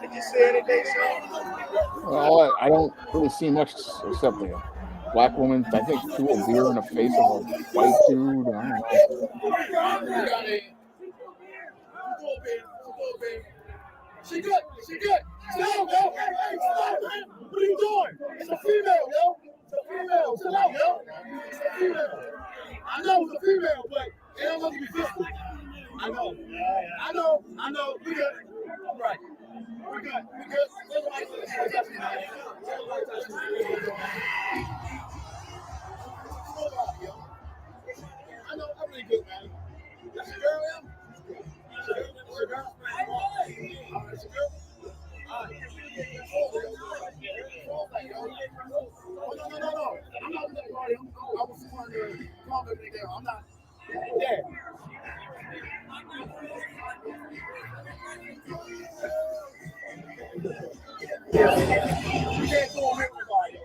Did you say anything, Sean? Well, I don't really see much except a black woman, I think, threw a beer in the face of a white dude. I don't know. She good. She good. Chill out, yo. Hey, stop, man. What are you doing? It's a female, yo. It's a female. Chill out, yo. It's a female. I know it's a female, but it don't have to be physical. I know. I know. We good. All right. We're good. We good. Nobody touch me, man. Nobody touch me. Nobody, yo. I know. I'm really good, man. That's your girl, yo? That's your girl? That's your girl? No. I'm not that party. I was trying to calm everything down. I'm not there. You can't go with nobody.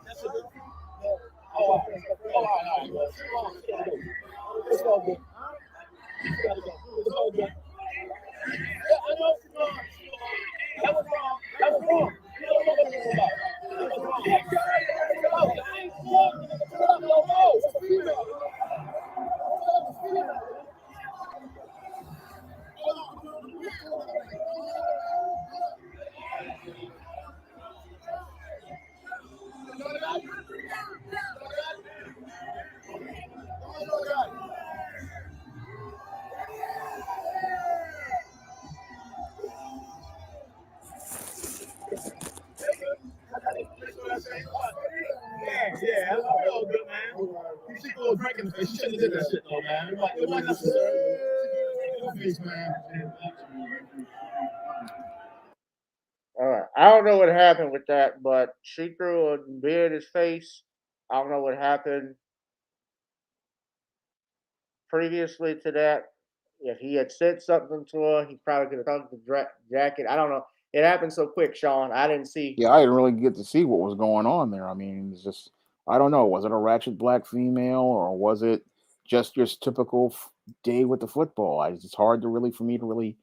That's a girl. Oh, it's all good. It's all good. Yeah, I know. That was wrong. That was wrong. You don't know what it was about. That was wrong. It's a female. Yeah, that's all good, man. She go drinking, she shouldn't have did that shit, though, man. It wasn't necessary. Man. All right. I don't know what happened with that, but she threw a beer in his face. I don't know what happened previously to that. If he had said something to her, he probably could have tugged the jacket. I don't know. It happened so quick, Sean. I didn't see. Yeah, I didn't really get to see what was going on there. I mean, it's just, I don't know. Was it a ratchet black female or was it just your typical day with the football? It's hard to really, for me to really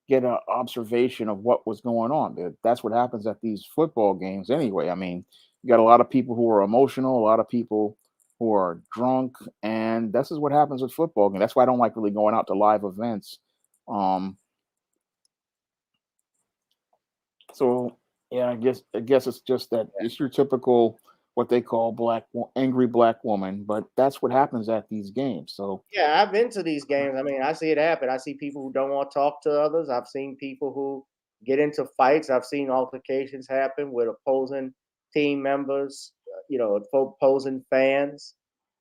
get an observation of what was going on. That's what happens at these football games anyway. I mean, you got a lot of people who are emotional, a lot of people who are drunk, and this is what happens with football games. That's why I don't like really going out to live events. So yeah, I guess it's just that it's your typical what they call angry black woman, but that's what happens at these games. So Yeah, I've been to these games. I mean, I see it happen. I see people who don't want to talk to others. I've seen people who get into fights. I've seen altercations happen with opposing team members, opposing fans.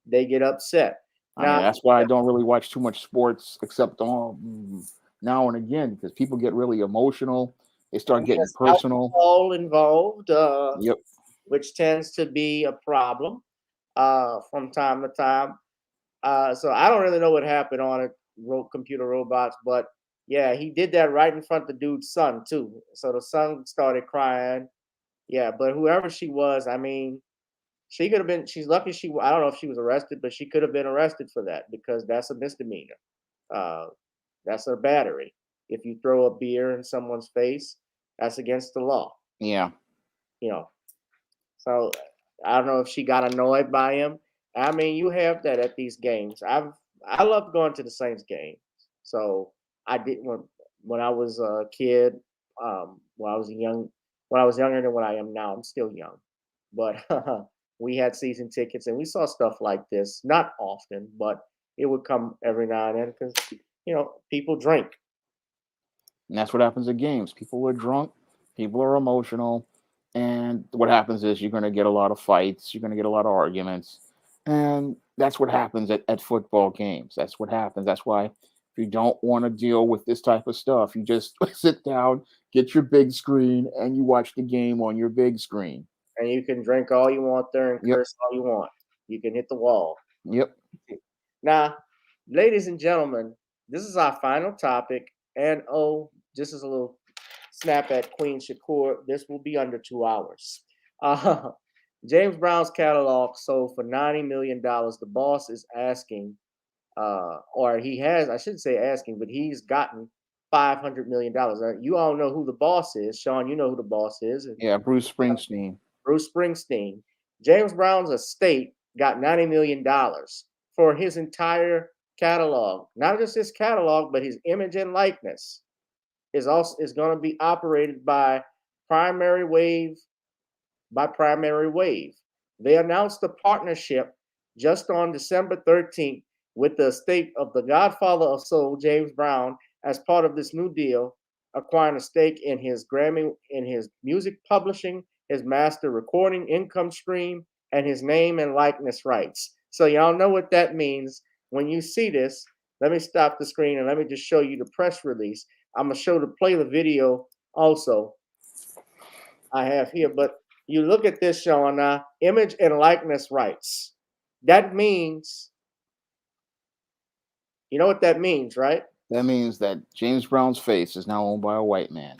They get upset. I mean, that's why I don't really watch too much sports except on now and again because people get really emotional. They start getting personal. Alcohol involved, Yep. which tends to be a problem from time to time. So I don't really know what happened on it, computer robots, but yeah, he did that right in front of the dude's son too. So the son started crying. Yeah, but whoever she was, I mean, she could have been. She's lucky I don't know if she was arrested, but she could have been arrested for that because that's a misdemeanor. That's a battery. If you throw a beer in someone's face, that's against the law. Yeah. So I don't know if she got annoyed by him. I mean, you have that at these games. I love going to the Saints games. So I did when I was a kid. When I was younger than what I am now. I'm still young, but we had season tickets and we saw stuff like this. Not often, but it would come every now and then because people drink. And that's what happens at games. People are drunk, people are emotional, and what happens is you're going to get a lot of fights, you're going to get a lot of arguments, and that's what happens at football games. That's what happens. That's why if you don't want to deal with this type of stuff, you just sit down, get your big screen, and you watch the game on your big screen. And you can drink all you want there and curse all you want. You can hit the wall. Yep. Now, ladies and gentlemen, this is our final topic. And just as a little snap at Queen Shakur, this will be under 2 hours. Uh, James Brown's catalog sold for $90 million. The boss is asking, or he has, I shouldn't say asking, but he's gotten $500 million. You all know who the boss is. Shawn, you know who the boss is. Yeah, Bruce Springsteen. Bruce Springsteen. James Brown's estate got $90 million for his entire catalog. Not just his catalog, but his image and likeness is going to be operated by Primary Wave. They announced a partnership just on December 13th with the estate of the Godfather of Soul, James Brown, as part of this new deal, acquiring a stake in his music publishing, his master recording income stream, and his name and likeness rights. So y'all know what that means. When you see this, let me stop the screen and let me just show you the press release. I'm gonna play the video also. I have here, but you look at this, Shawn, image and likeness rights. That means, you know what that means, right? That means that James Brown's face is now owned by a white man.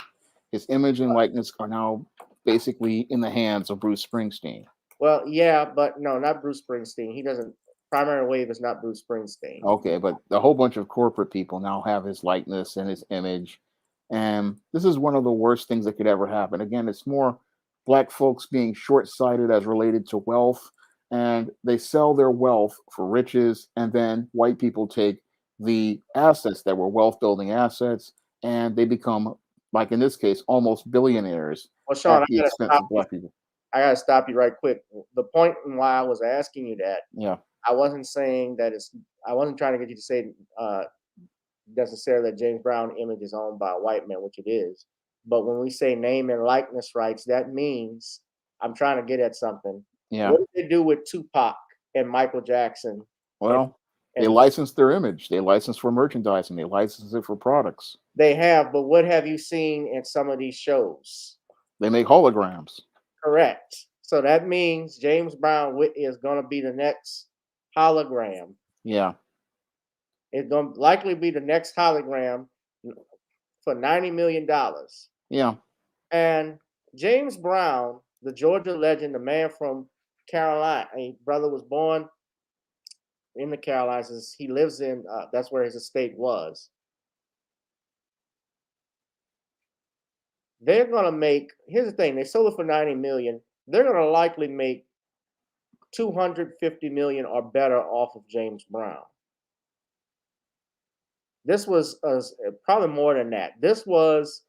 His image and likeness are now basically in the hands of Bruce Springsteen. Well, yeah, but no, not Bruce Springsteen. He doesn't. Primary Wave is not Bruce Springsteen. Okay, but a whole bunch of corporate people now have his likeness and his image. And this is one of the worst things that could ever happen. Again, it's more Black folks being short-sighted as related to wealth, and they sell their wealth for riches, and then white people take the assets that were wealth-building assets, and they become, like in this case, almost billionaires Well, Shawn, at the expense of Black people. I gotta stop you right quick. The point in why I was asking you that, Yeah. I wasn't saying that I wasn't trying to get you to say necessarily that James Brown image is owned by a white man, which it is. But when we say name and likeness rights, that means I'm trying to get at something. Yeah. What did they do with Tupac and Michael Jackson? Well, they license their image. They license for merchandising. They license it for products. They have, but what have you seen in some of these shows? They make holograms. Correct. So that means James Brown is going to be the next hologram. Yeah. It's going to likely be the next hologram for $90 million. Yeah. And James Brown, the Georgia legend, the man from Carolina, a brother was born in the Carolinas. He lives in, that's where his estate was. They're going to make, here's the thing, they sold it for $90 million. They're going to likely make $250 million or better off of James Brown. This was probably more than that. This was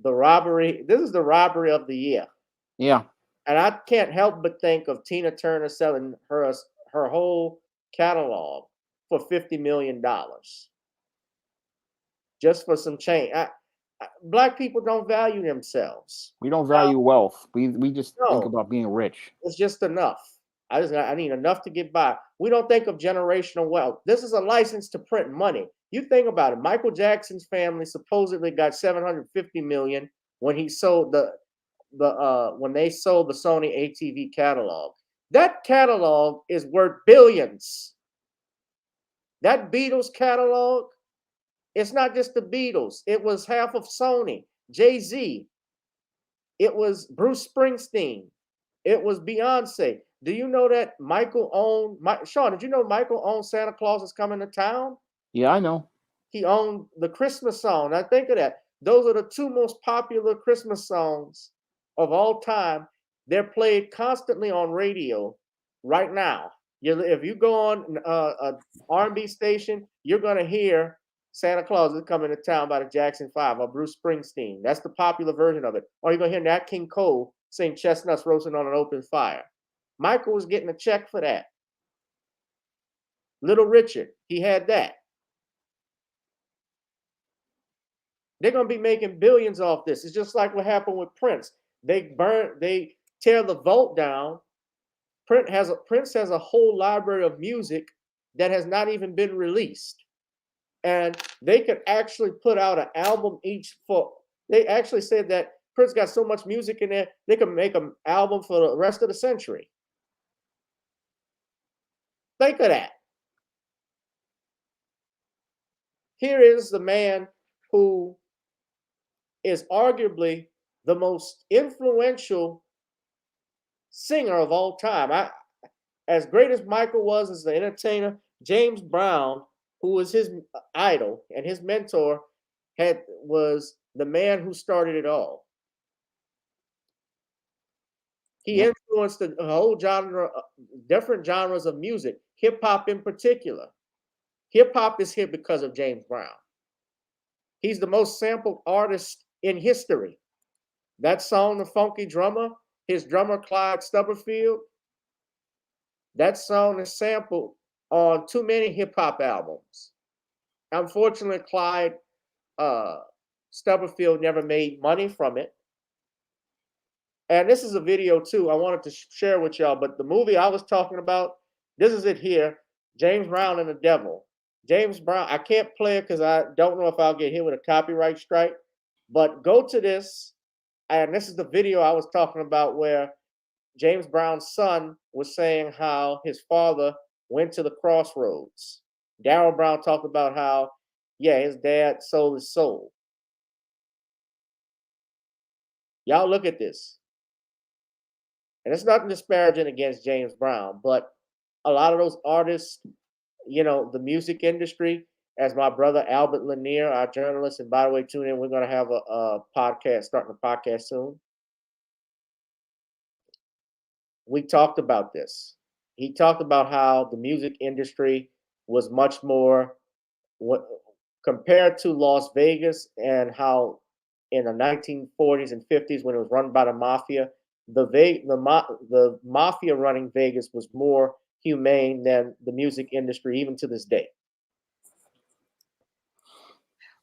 the robbery. This is the robbery of the year. Yeah. And I can't help but think of Tina Turner selling her whole catalog for $50 million. Just for some change. Black people don't value themselves. We don't value wealth. We just think No. about being rich. It's just enough. I need enough to get by. We don't think of generational wealth. This is a license to print money. You think about it. Michael Jackson's family supposedly got $750 million when he sold when they sold the Sony ATV catalog. That catalog is worth billions. That Beatles catalog, it's not just the Beatles. It was half of Sony, Jay-Z. It was Bruce Springsteen. It was Beyonce. Do you know that Michael owned, Shawn, did you know Michael owned Santa Claus is Coming to Town? Yeah, I know. He owned the Christmas song. Now think of that. Those are the two most popular Christmas songs of all time. They're played constantly on radio right now. If you go on a R&B station, you're going to hear Santa Claus is Coming to Town by the Jackson 5 or Bruce Springsteen. That's the popular version of it. Or you're going to hear Nat King Cole sing Chestnuts Roasting on an Open Fire. Michael was getting a check for that. Little Richard, he had that. They're going to be making billions off this. It's just like what happened with Prince. They tear the vault down. Prince has a whole library of music that has not even been released. And they could actually put out an album each they actually said that Prince got so much music in there, they could make an album for the rest of the century. Think of that. Here is the man who is arguably the most influential singer of all time. As great as Michael was as the entertainer, James Brown, who was his idol and his mentor, was the man who started it all. He influenced a whole genre, different genres of music, hip hop in particular. Hip hop is here because of James Brown. He's the most sampled artist in history. That song, The Funky Drummer, his drummer Clyde Stubblefield, that song is sampled on too many hip hop albums. Unfortunately, Clyde Stubblefield never made money from it. And this is a video too I wanted to share with y'all, but the movie I was talking about, this is it here, James Brown and the Devil. James Brown, I can't play it because I don't know if I'll get hit with a copyright strike, but go to this, and this is the video I was talking about where James Brown's son was saying how his father went to the crossroads. Darryl Brown talked about how, yeah, his dad sold his soul. Y'all look at this. And it's nothing disparaging against James Brown, but a lot of those artists, you know, the music industry, as my brother Albert Lanier, our journalist, and by the way, tune in, we're going to have a podcast, starting a podcast soon. We talked about this. He talked about how the music industry was much more, compared to Las Vegas, and how in the 1940s and 50s, when it was run by the mafia, the mafia running Vegas was more humane than the music industry, even to this day.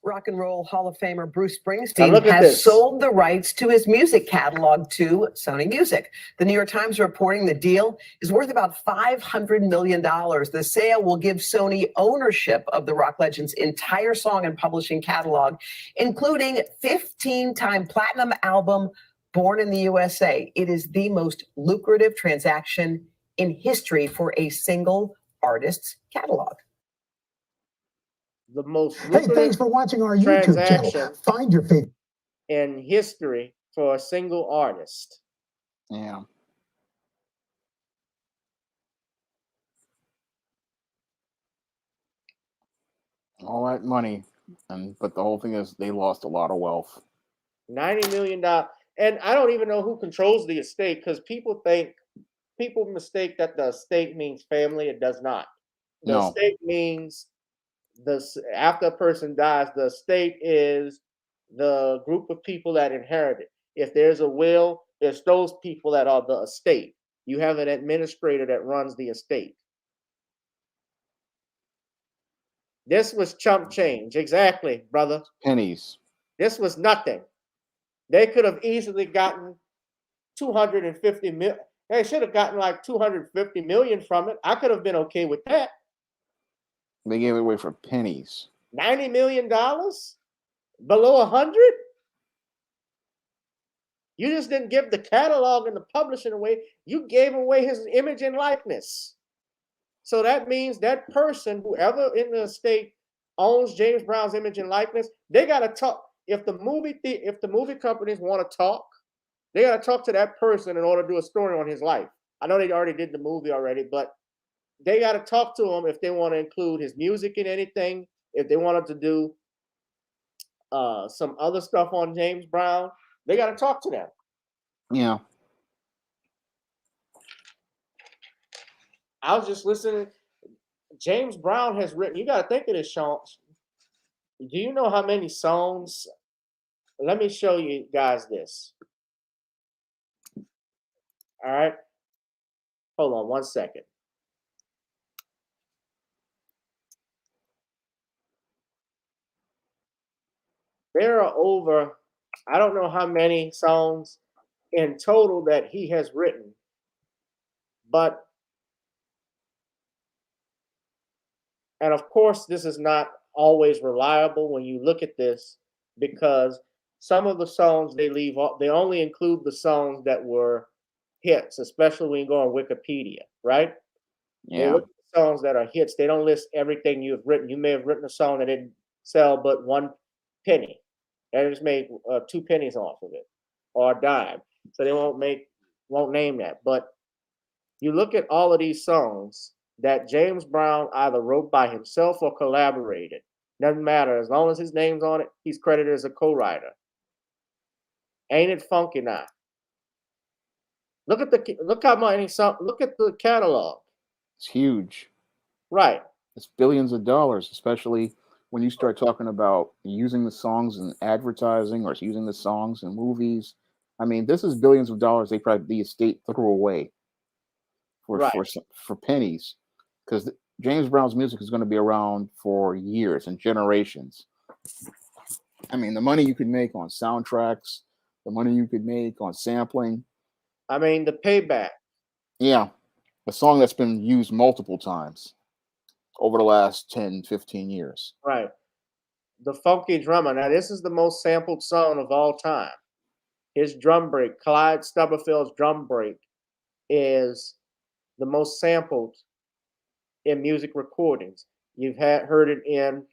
Rock and Roll Hall of Famer Bruce Springsteen has sold the rights to his music catalog to Sony Music. The New York Times reporting the deal is worth about $500 million. The sale will give Sony ownership of the rock legend's entire song and publishing catalog, including 15-time platinum album Born in the USA. It is the most lucrative transaction in history for a single artist's catalog. The most hey, thanks for watching our YouTube channel. Find your favorite in history for a single artist. Yeah. All that money, but the whole thing is they lost a lot of wealth. $90 million. And I don't even know who controls the estate, because people mistake that the estate means family. It does not. The estate means after a person dies, the estate is the group of people that inherit it. If there's a will, it's those people that are the estate. You have an administrator that runs the estate. This was chump change. Exactly, brother. Pennies. This was nothing. They could have easily gotten 250 million. They should have gotten like 250 million from it. I could have been okay with that. They gave it away for pennies. $90 million? Below 100? You just didn't give the catalog and the publishing away. You gave away his image and likeness. So that means that person, whoever in the estate owns James Brown's image and likeness, they got to talk. If the movie companies want to talk, they got to talk to that person in order to do a story on his life. I know they already did the movie already, but they got to talk to him if they want to include his music in anything. If they wanted to do some other stuff on James Brown, they got to talk to them. Yeah. I was just listening. James Brown has written, you got to think of this, Shawn. Do you know how many songs? Let me show you guys this. All right. Hold on 1 second. There are over, I don't know how many songs in total that he has written, but, and of course, this is not always reliable when you look at this, because some of the songs they leave off, they only include the songs that were hits, especially when you go on Wikipedia, right? Yeah. They look at the songs that are hits. They don't list everything you have written. You may have written a song that didn't sell but 1 penny. They just made 2 pennies off of it, or a dime. So they won't make won't name that. But you look at all of these songs that James Brown either wrote by himself or collaborated. Doesn't matter. As long as his name's on it, he's credited as a co-writer. Ain't it funky now? Look how many songs. Look at the catalog. It's huge. Right. It's billions of dollars, especially when you start talking about using the songs in advertising or using the songs in movies. I mean, this is billions of dollars they probably the estate threw away for pennies, because James Brown's music is going to be around for years and generations. I mean, the money you could make on soundtracks, the money you could make on sampling. I mean, the payback. Yeah, a song that's been used multiple times over the last 10, 15 years. Right. The Funky Drummer. Now, this is the most sampled song of all time. His drum break, Clyde Stubblefeld's drum break, is the most sampled in music recordings. You've heard it in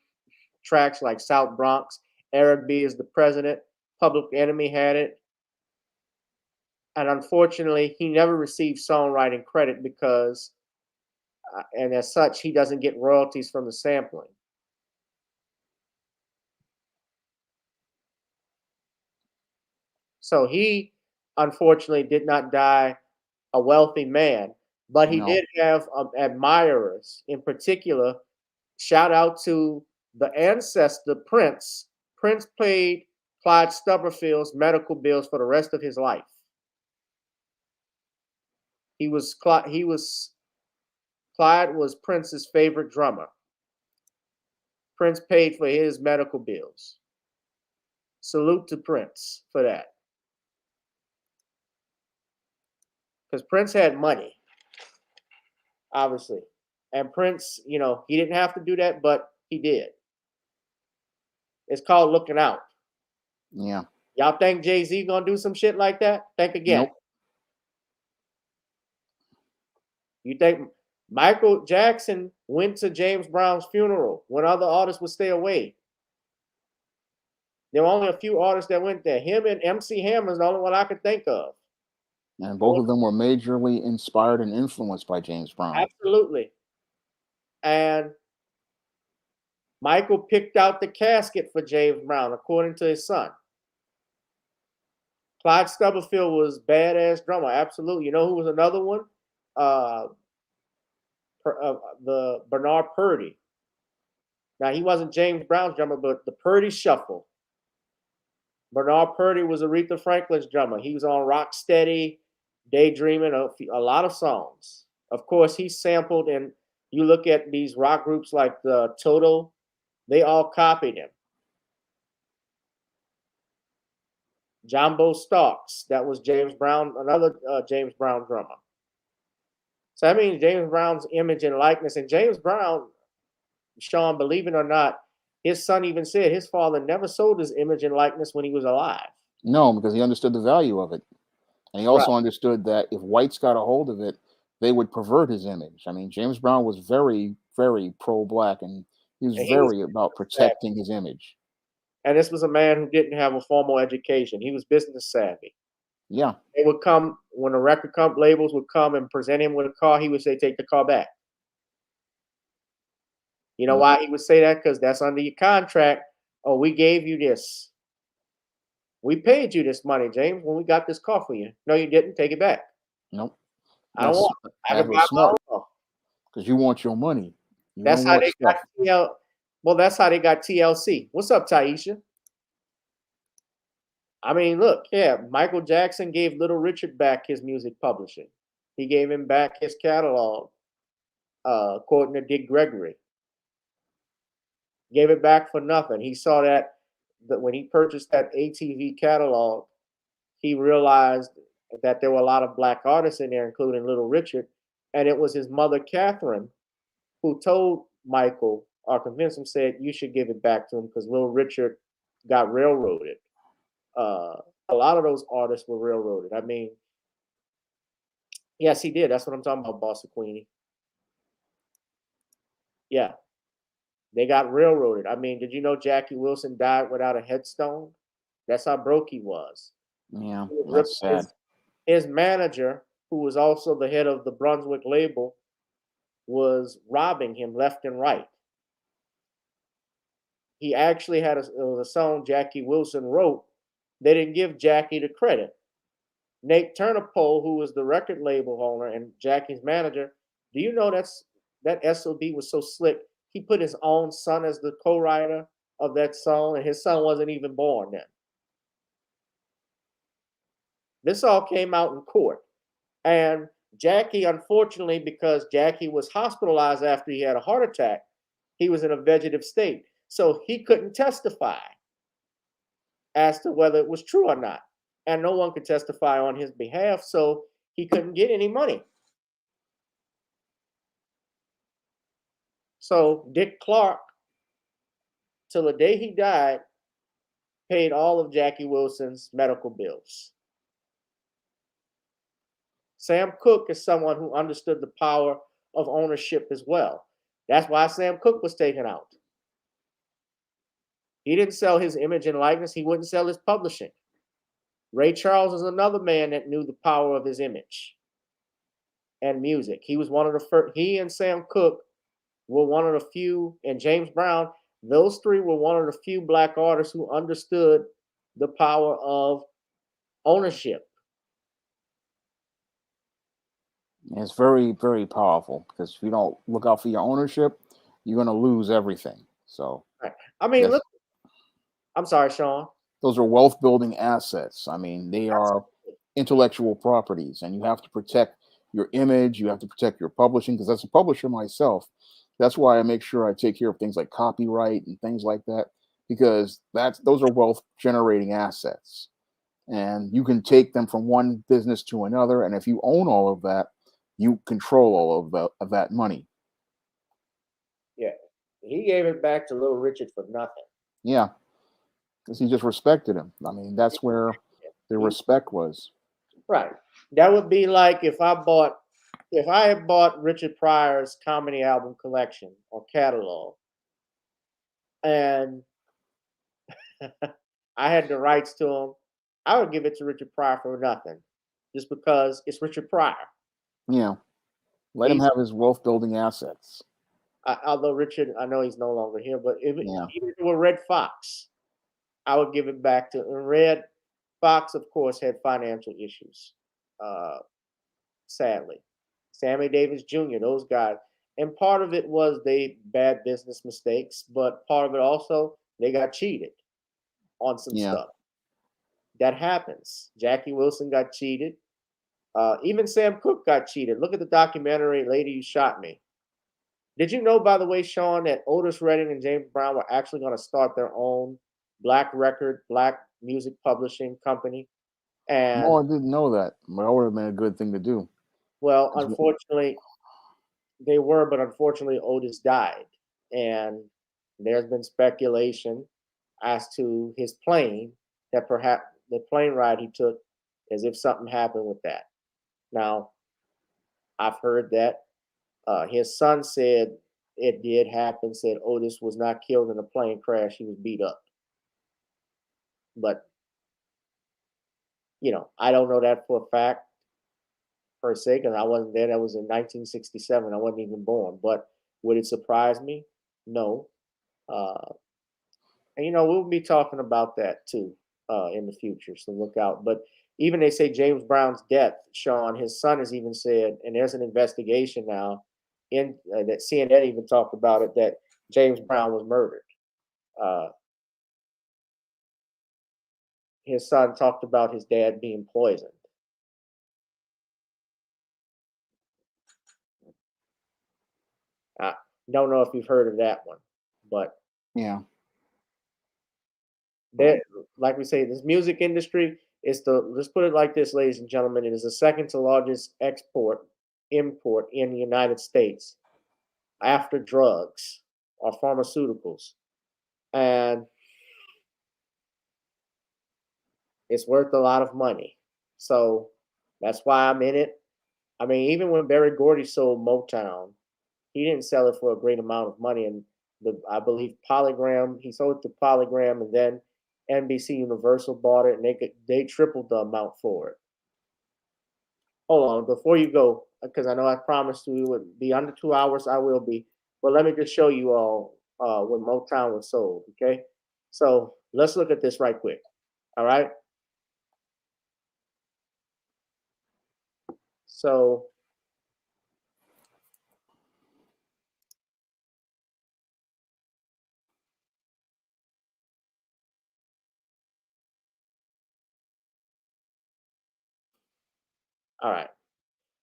tracks like South Bronx, Eric B. is the President, Public Enemy had it. And unfortunately, he never received songwriting credit because, and as such, he doesn't get royalties from the sampling. So he, unfortunately, did not die a wealthy man, but he did have admirers. In particular, shout out to the ancestor Prince. Prince paid Clyde Stubblefeld's medical bills for the rest of his life. Clyde was Prince's favorite drummer. Prince paid for his medical bills. Salute to Prince for that. Because Prince had money, obviously. And Prince, you know, he didn't have to do that, but he did. It's called looking out. Yeah. Y'all think Jay-Z gonna do some shit like that? Think again. Nope. You think Michael Jackson went to James Brown's funeral when other artists would stay away? There were only a few artists that went there. Him and MC Hammer's the only one I could think of. And both of them were majorly inspired and influenced by James Brown. Absolutely. And Michael picked out the casket for James Brown, according to his son. Clyde Stubblefield was badass drummer. Absolutely. You know who was another one? The Bernard Purdie. Now, he wasn't James Brown's drummer, but the Purdie Shuffle. Bernard Purdie was Aretha Franklin's drummer. He was on Rocksteady, Daydreaming, a lot of songs. Of course, he sampled, and you look at these rock groups like the Toto, they all copied him. Jumbo Starks, that was James Brown, another James Brown drummer. So that means James Brown's image and likeness. And James Brown, Shawn, believe it or not, his son even said his father never sold his image and likeness when he was alive. No, because he understood the value of it. And he also understood that if whites got a hold of it, they would pervert his image. I mean, James Brown was very, very pro-black, and he was very about protecting his image. And this was a man who didn't have a formal education. He was business savvy. Yeah. They would come, when the record labels would come and present him with a car, he would say, take the car back. You know why he would say that? Because that's under your contract. Oh, we gave you this. We paid you this money, James, when we got this car for you. No, you didn't. Take it back. Nope. I don't want it. I can buy my own. Because you want your money. That's how they got that's how they got TLC. What's up, Taisha? I mean, look, yeah, Michael Jackson gave Little Richard back his music publishing. He gave him back his catalog, according to Dick Gregory. Gave it back for nothing. He saw that when he purchased that ATV catalog, he realized that there were a lot of black artists in there, including Little Richard. And it was his mother, Catherine, who told Michael, or convinced him, said, you should give it back to him because Little Richard got railroaded. A lot of those artists were railroaded. I mean, yes, he did. That's what I'm talking about, Bossa Queenie. Yeah. They got railroaded. I mean, did you know Jackie Wilson died without a headstone? That's how broke he was. Yeah, that's sad. his manager, who was also the head of the Brunswick label, was robbing him left and right. He actually had it was a song Jackie Wilson wrote. They didn't give Jackie the credit. Nate Turnipole, who was the record label owner and Jackie's manager, do you know that SOB was so slick? He put his own son as the co-writer of that song, and his son wasn't even born then. This all came out in court. And Jackie, unfortunately, because Jackie was hospitalized after he had a heart attack, he was in a vegetative state. So he couldn't testify as to whether it was true or not. And no one could testify on his behalf, so he couldn't get any money. So Dick Clark, till the day he died, paid all of Jackie Wilson's medical bills. Sam Cooke is someone who understood the power of ownership as well. That's why Sam Cooke was taken out. He didn't sell his image and likeness. He wouldn't sell his publishing. Ray Charles is another man that knew the power of his image and music. He was one of the first. He and Sam Cooke were one of the few, and James Brown, those three were one of the few Black artists who understood the power of ownership. And it's very, very powerful, because if you don't look out for your ownership, you're going to lose everything. So, right. I mean, yes. Look, I'm sorry, Shawn. Those are wealth building assets. I mean, they are intellectual properties, and you have to protect your image. You have to protect your publishing, because as a publisher myself, that's why I make sure I take care of things like copyright and things like that, because those are wealth generating assets, and you can take them from one business to another. And if you own all of that, you control all of that money. Yeah, he gave it back to Little Richard for nothing. Yeah, because he just respected him. I mean, that's where the respect was. Right. That would be like if I had bought Richard Pryor's comedy album collection or catalog, and I had the rights to him, I would give it to Richard Pryor for nothing, just because it's Richard Pryor. Yeah, let him have his wealth building assets. Although Richard, I know he's no longer here, but even if it were Red Fox, I would give it back to Red Fox. Of course, had financial issues, sadly. Sammy Davis Jr., those guys, and part of it was they bad business mistakes, but part of it also they got cheated on some stuff. That happens. Jackie Wilson got cheated. Even Sam Cooke got cheated. Look at the documentary, Lady You Shot Me. Did you know, by the way, Shawn, that Otis Redding and James Brown were actually going to start their own black music publishing company? And no, I didn't know that. That would have been a good thing to do. Well, unfortunately, they were, but unfortunately, Otis died. And there's been speculation as to his plane, that perhaps the plane ride he took, as if something happened with that. Now, I've heard that his son said it did happen, said Otis was not killed in a plane crash, he was beat up. But, I don't know that for a fact, per se, because I wasn't there. That was in 1967. I wasn't even born. But would it surprise me? No. And we'll be talking about that too in the future, so look out. But even they say James Brown's death, Shawn, his son has even said, and there's an investigation now in that CNN even talked about it, that James Brown was murdered. His son talked about his dad being poisoned. I don't know if you've heard of that one, but yeah. That, like we say, this music industry is let's put it like this, ladies and gentlemen, it is the second to largest import in the United States after drugs or pharmaceuticals. And it's worth a lot of money. So that's why I'm in it. I mean, even when Berry Gordy sold Motown, he didn't sell it for a great amount of money. And I believe Polygram, he sold it to Polygram, and then NBC Universal bought it, and they tripled the amount for it. hold on, before you go, because I know I promised we would be under 2 hours. I will be, but let me just show you all when Motown was sold. Okay, so let's look at this right quick. All right. So all right.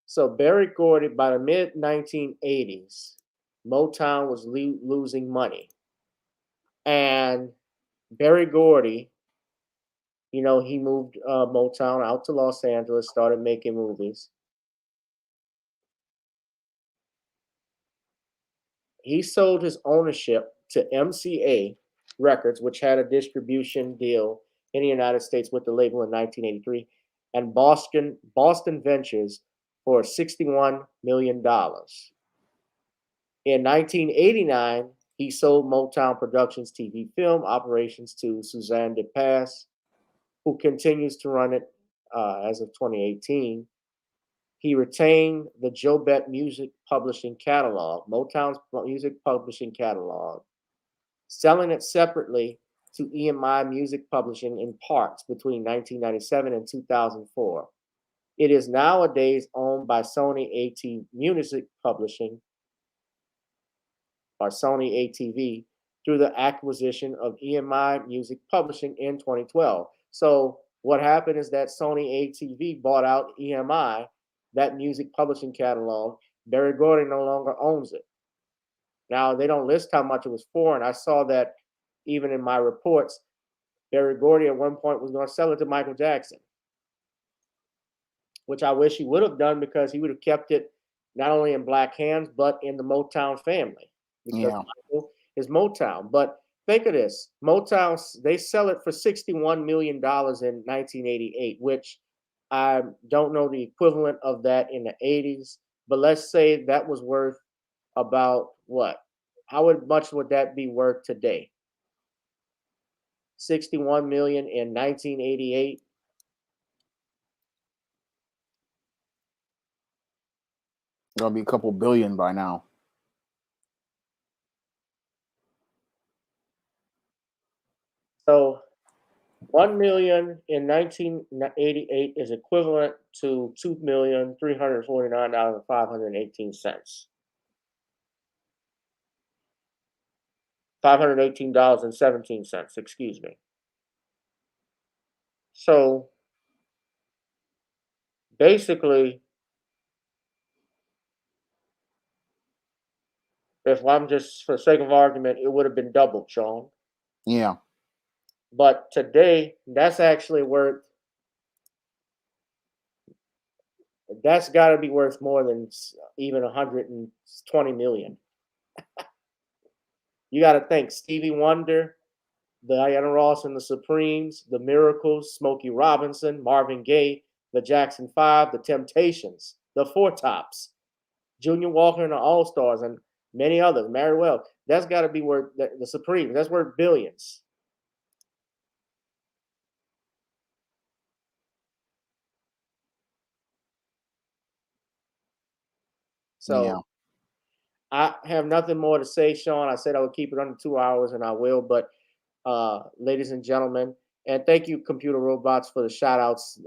So Berry Gordy, by the mid 1980s, Motown was losing money, and Berry Gordy, you know, he moved Motown out to Los Angeles, started making movies. He sold his ownership to MCA Records, which had a distribution deal in the United States with the label in 1983, and Boston Ventures for $61 million. In 1989, he sold Motown Productions TV film operations to Suzanne DePass, who continues to run it as of 2018. He retained the Jobet Music Publishing Catalog, Motown's music publishing catalog, selling it separately to EMI Music Publishing in parts between 1997 and 2004. It is nowadays owned by Sony AT Music Publishing, or Sony ATV, through the acquisition of EMI Music Publishing in 2012. So what happened is that Sony ATV bought out EMI, that music publishing catalog. Berry Gordy no longer owns it. Now, they don't list how much it was for, and I saw that even in my reports, Berry Gordy at one point was going to sell it to Michael Jackson, which I wish he would have done, because he would have kept it not only in black hands, but in the Motown family, because Michael is Motown. But think of this, Motown, they sell it for $61 million in 1988, which I don't know the equivalent of that in the 80s, but let's say that was worth about what? How much would that be worth today? 61 million in 1988. Gonna be a couple billion by now. So 1 million in 1988 is equivalent to $2,349,518. $518.17, excuse me. So basically, if I'm just, for the sake of argument, it would have been doubled, Sean. Yeah. But today, that's actually worth, that's got to be worth more than even 120 million. You got to think Stevie Wonder, Diana Ross and the Supremes, the Miracles, Smokey Robinson, Marvin Gaye, the Jackson 5, the Temptations, the Four Tops, Junior Walker and the All Stars, and many others, Mary Well. That's got to be worth, the Supremes, that's worth billions. So yeah. I have nothing more to say, Sean. I said I would keep it under 2 hours, and I will. But ladies and gentlemen, and thank you, Computer Robots, for the shout outs.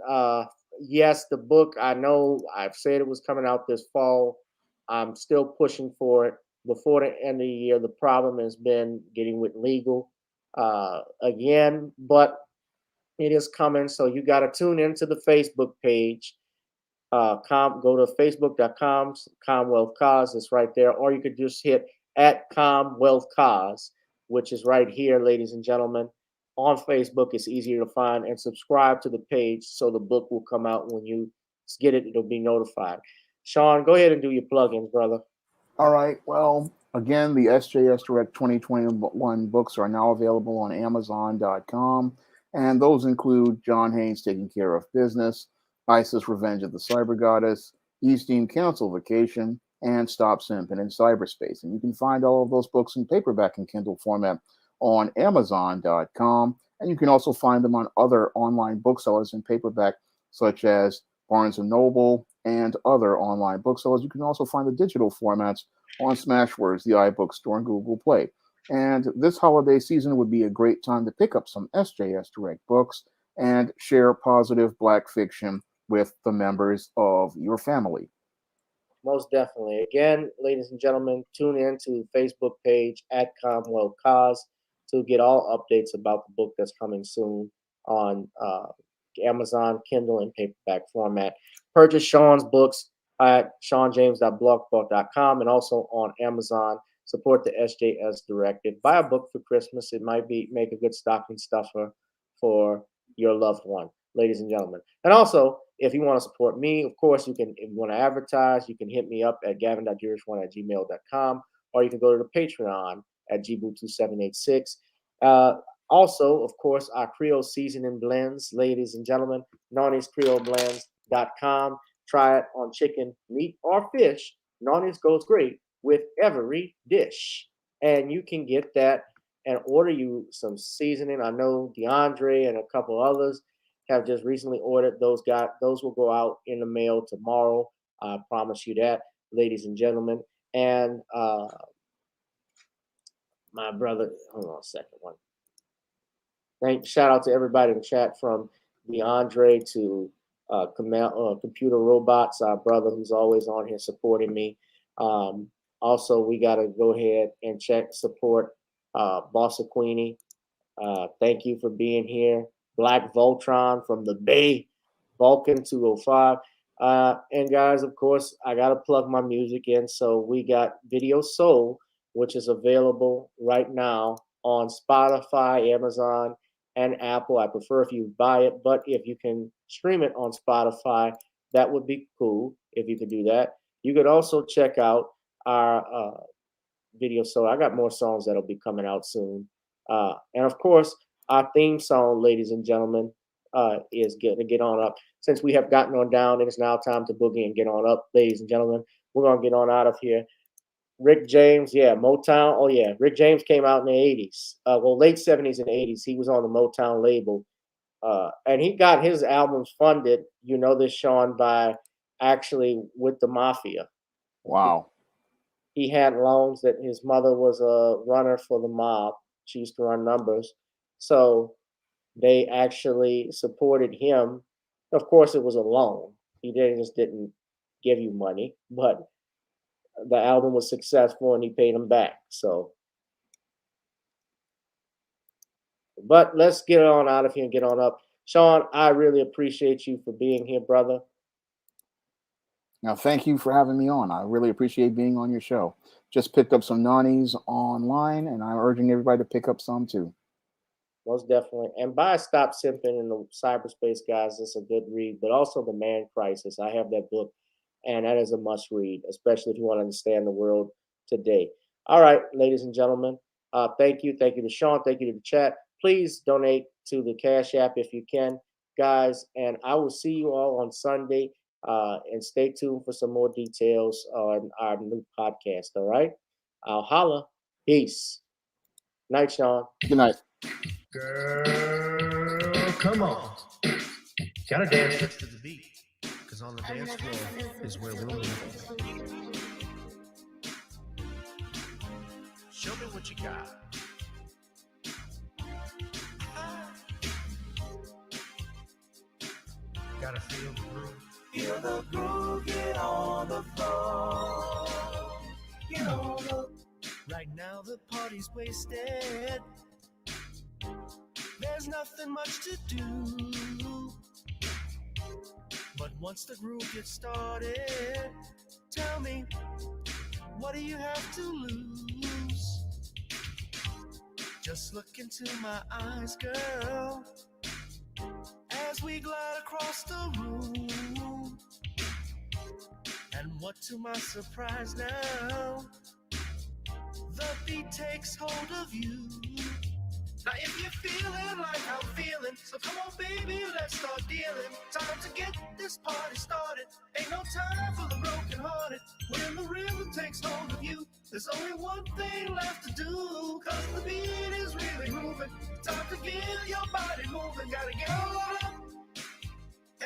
Yes, the book, I know I've said it was coming out this fall. I'm still pushing for it before the end of the year. The problem has been getting with legal again, but it is coming. So you got to tune into the Facebook page. Go to facebook.com, Commonwealth Cause, it's right there, or you could just hit at Commonwealth Cause, which is right here, ladies and gentlemen. On Facebook, it's easier to find, and subscribe to the page so the book will come out when you get it, it'll be notified. Sean, go ahead and do your plugins, brother. All right. Well, again, the SJS Direct 2021 books are now available on Amazon.com, and those include John Haynes Taking Care of Business, ISIS Revenge of the Cyber Goddess, Esteem Council Vacation, and Stop Simping in Cyberspace. And you can find all of those books in paperback and Kindle format on Amazon.com. And you can also find them on other online booksellers in paperback, such as Barnes & Noble, and other online booksellers. You can also find the digital formats on Smashwords, the iBookstore, and Google Play. And this holiday season would be a great time to pick up some SJS Direct books and share positive Black fiction with the members of your family. Most definitely. Again, ladies and gentlemen, tune in to the Facebook page at Commonwealth Cause to get all updates about the book that's coming soon on Amazon, Kindle, and paperback format. Purchase Shawn's books at ShawnJames.blogspot.com and also on Amazon. Support the SJS Directive. Buy a book for Christmas. It might make a good stocking stuffer for your loved one, ladies and gentlemen. And also, if you want to support me, of course, if you want to advertise, you can hit me up at gavin.rich1@gmail.com, or you can go to the Patreon at gboot2786. Also, of course, our Creole seasoning blends, ladies and gentlemen, Nawny'sCreoleBlends.com. Try it on chicken, meat, or fish. Nawny's goes great with every dish. And you can get that and order you some seasoning. I know DeAndre and a couple others have just recently ordered. Those will go out in the mail tomorrow. I promise you that, ladies and gentlemen. And my brother, hold on a second one. Shout out to everybody in the chat, from DeAndre to Computer Robots, our brother who's always on here supporting me. Also, we got to go ahead and support Bossa Queenie. Thank you for being here. Black Voltron from the Bay, Vulcan 205. And guys, of course, I got to plug my music in. So we got Video Soul, which is available right now on Spotify, Amazon, and Apple. I prefer if you buy it, but if you can stream it on Spotify, that would be cool if you could do that. You could also check out our Video Soul. I got more songs that'll be coming out soon. And of course, our theme song, ladies and gentlemen, is to get on up. Since we have gotten on down, it is now time to boogie and get on up, ladies and gentlemen. We're going to get on out of here. Rick James, yeah, Motown. Oh, yeah. Rick James came out in the 80s. Late 70s and 80s. He was on the Motown label. And he got his albums funded, you know this, Shawn, by actually with the mafia. Wow. He had loans that his mother was a runner for the mob. She used to run numbers. So they actually supported him. Of course, it was a loan. He just didn't give you money, but the album was successful and he paid him back. So, but let's get on out of here and get on up. Shawn, I really appreciate you for being here, brother. Now, thank you for having me on. I really appreciate being on your show. Just picked up some Nawnies online, and I'm urging everybody to pick up some too. Most definitely. And buy Stop Simping in the Cyberspace, guys. It's a good read, but also The Man Crisis. I have that book, and that is a must read, especially if you want to understand the world today. All right, ladies and gentlemen, thank you. Thank you to Shawn. Thank you to the chat. Please donate to the Cash App if you can, guys. And I will see you all on Sunday. And stay tuned for some more details on our new podcast. All right. I'll holla. Peace. Night, Shawn. Good night. Girl, come on. Gotta dance to the beat. Because on the dance floor is where we'll meet. Show me what you got. Gotta feel the groove. Feel the groove, get on the floor. Get on the. Right now the party's wasted. There's nothing much to do. But once the groove gets started, tell me, what do you have to lose? Just look into my eyes, girl, as we glide across the room. And what to my surprise now, the beat takes hold of you. Now if you're feeling like I'm feeling, so come on baby, let's start dealing. Time to get this party started. Ain't no time for the broken hearted. When the rhythm takes hold of you, there's only one thing left to do. Cause the beat is really moving. Time to get your body moving. Gotta get on up.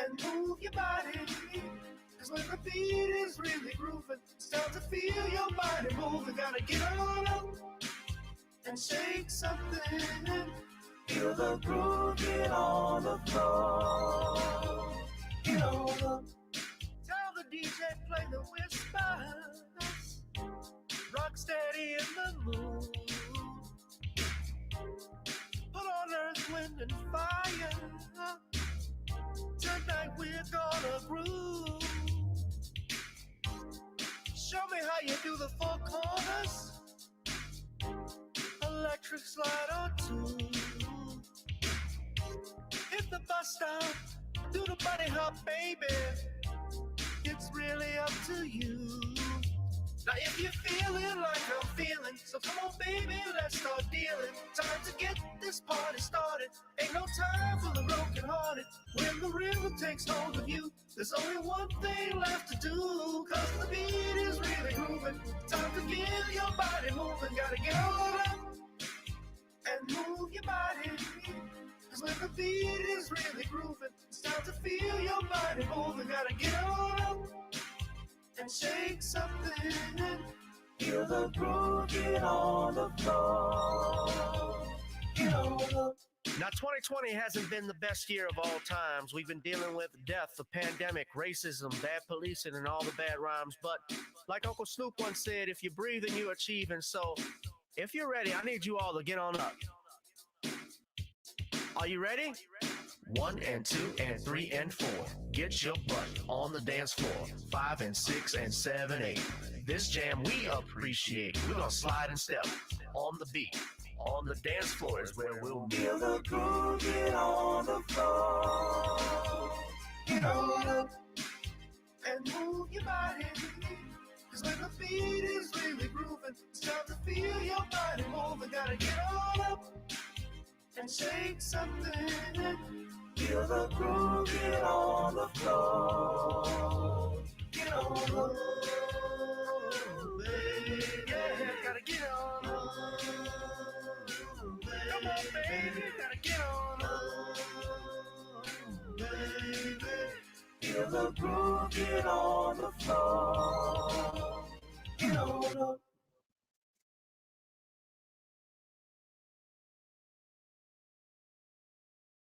and move your body. Cause when the beat is really grooving, it's time to feel your body moving. Gotta get on up and shake something. Feel the groove, get on the floor. Get on up. Tell the DJ play the whispers. Rock steady in the mood. Put on earth, wind, and fire. Tonight we're gonna groove. Show me how you do the four corners. Electric slide or two. Hit the bus stop. Do the bunny hop, baby. It's really up to you. Now if you're feeling like I'm feeling, so come on baby, let's start dealing. Time to get this party started. Ain't no time for the broken hearted. When the rhythm takes hold of you, there's only one thing left to do. Cause the beat is really grooving. Time to get your body moving. Gotta get on up and move your body. Cause when the beat is really grooving, it's time to feel your body moving. Gotta get on up and shake something. Feel the groove, get on the floor. Get on up. Now, 2020 hasn't been the best year of all times. We've been dealing with death, the pandemic, racism, bad policing, and all the bad rhymes. But like Uncle Snoop once said, if you're breathing, you're achieving. So if you're ready, I need you all to get on up. Are you ready? 1 and 2 and 3 and 4. Get your butt on the dance floor. 5 and 6 and 7, 8. This jam we appreciate. We're gonna slide and step on the beat. On the dance floor is where we'll be. Feel the groove, get on the floor. Get on up and move your body. Cause when the beat is really grooving, it's time to feel your body moving. Gotta get on up and shake something. Feel the groove, get on the floor. Get on up, baby. Yeah, gotta get on up. Come on, baby, gotta get on up, baby. Feel the groove, get on the floor. Get on up.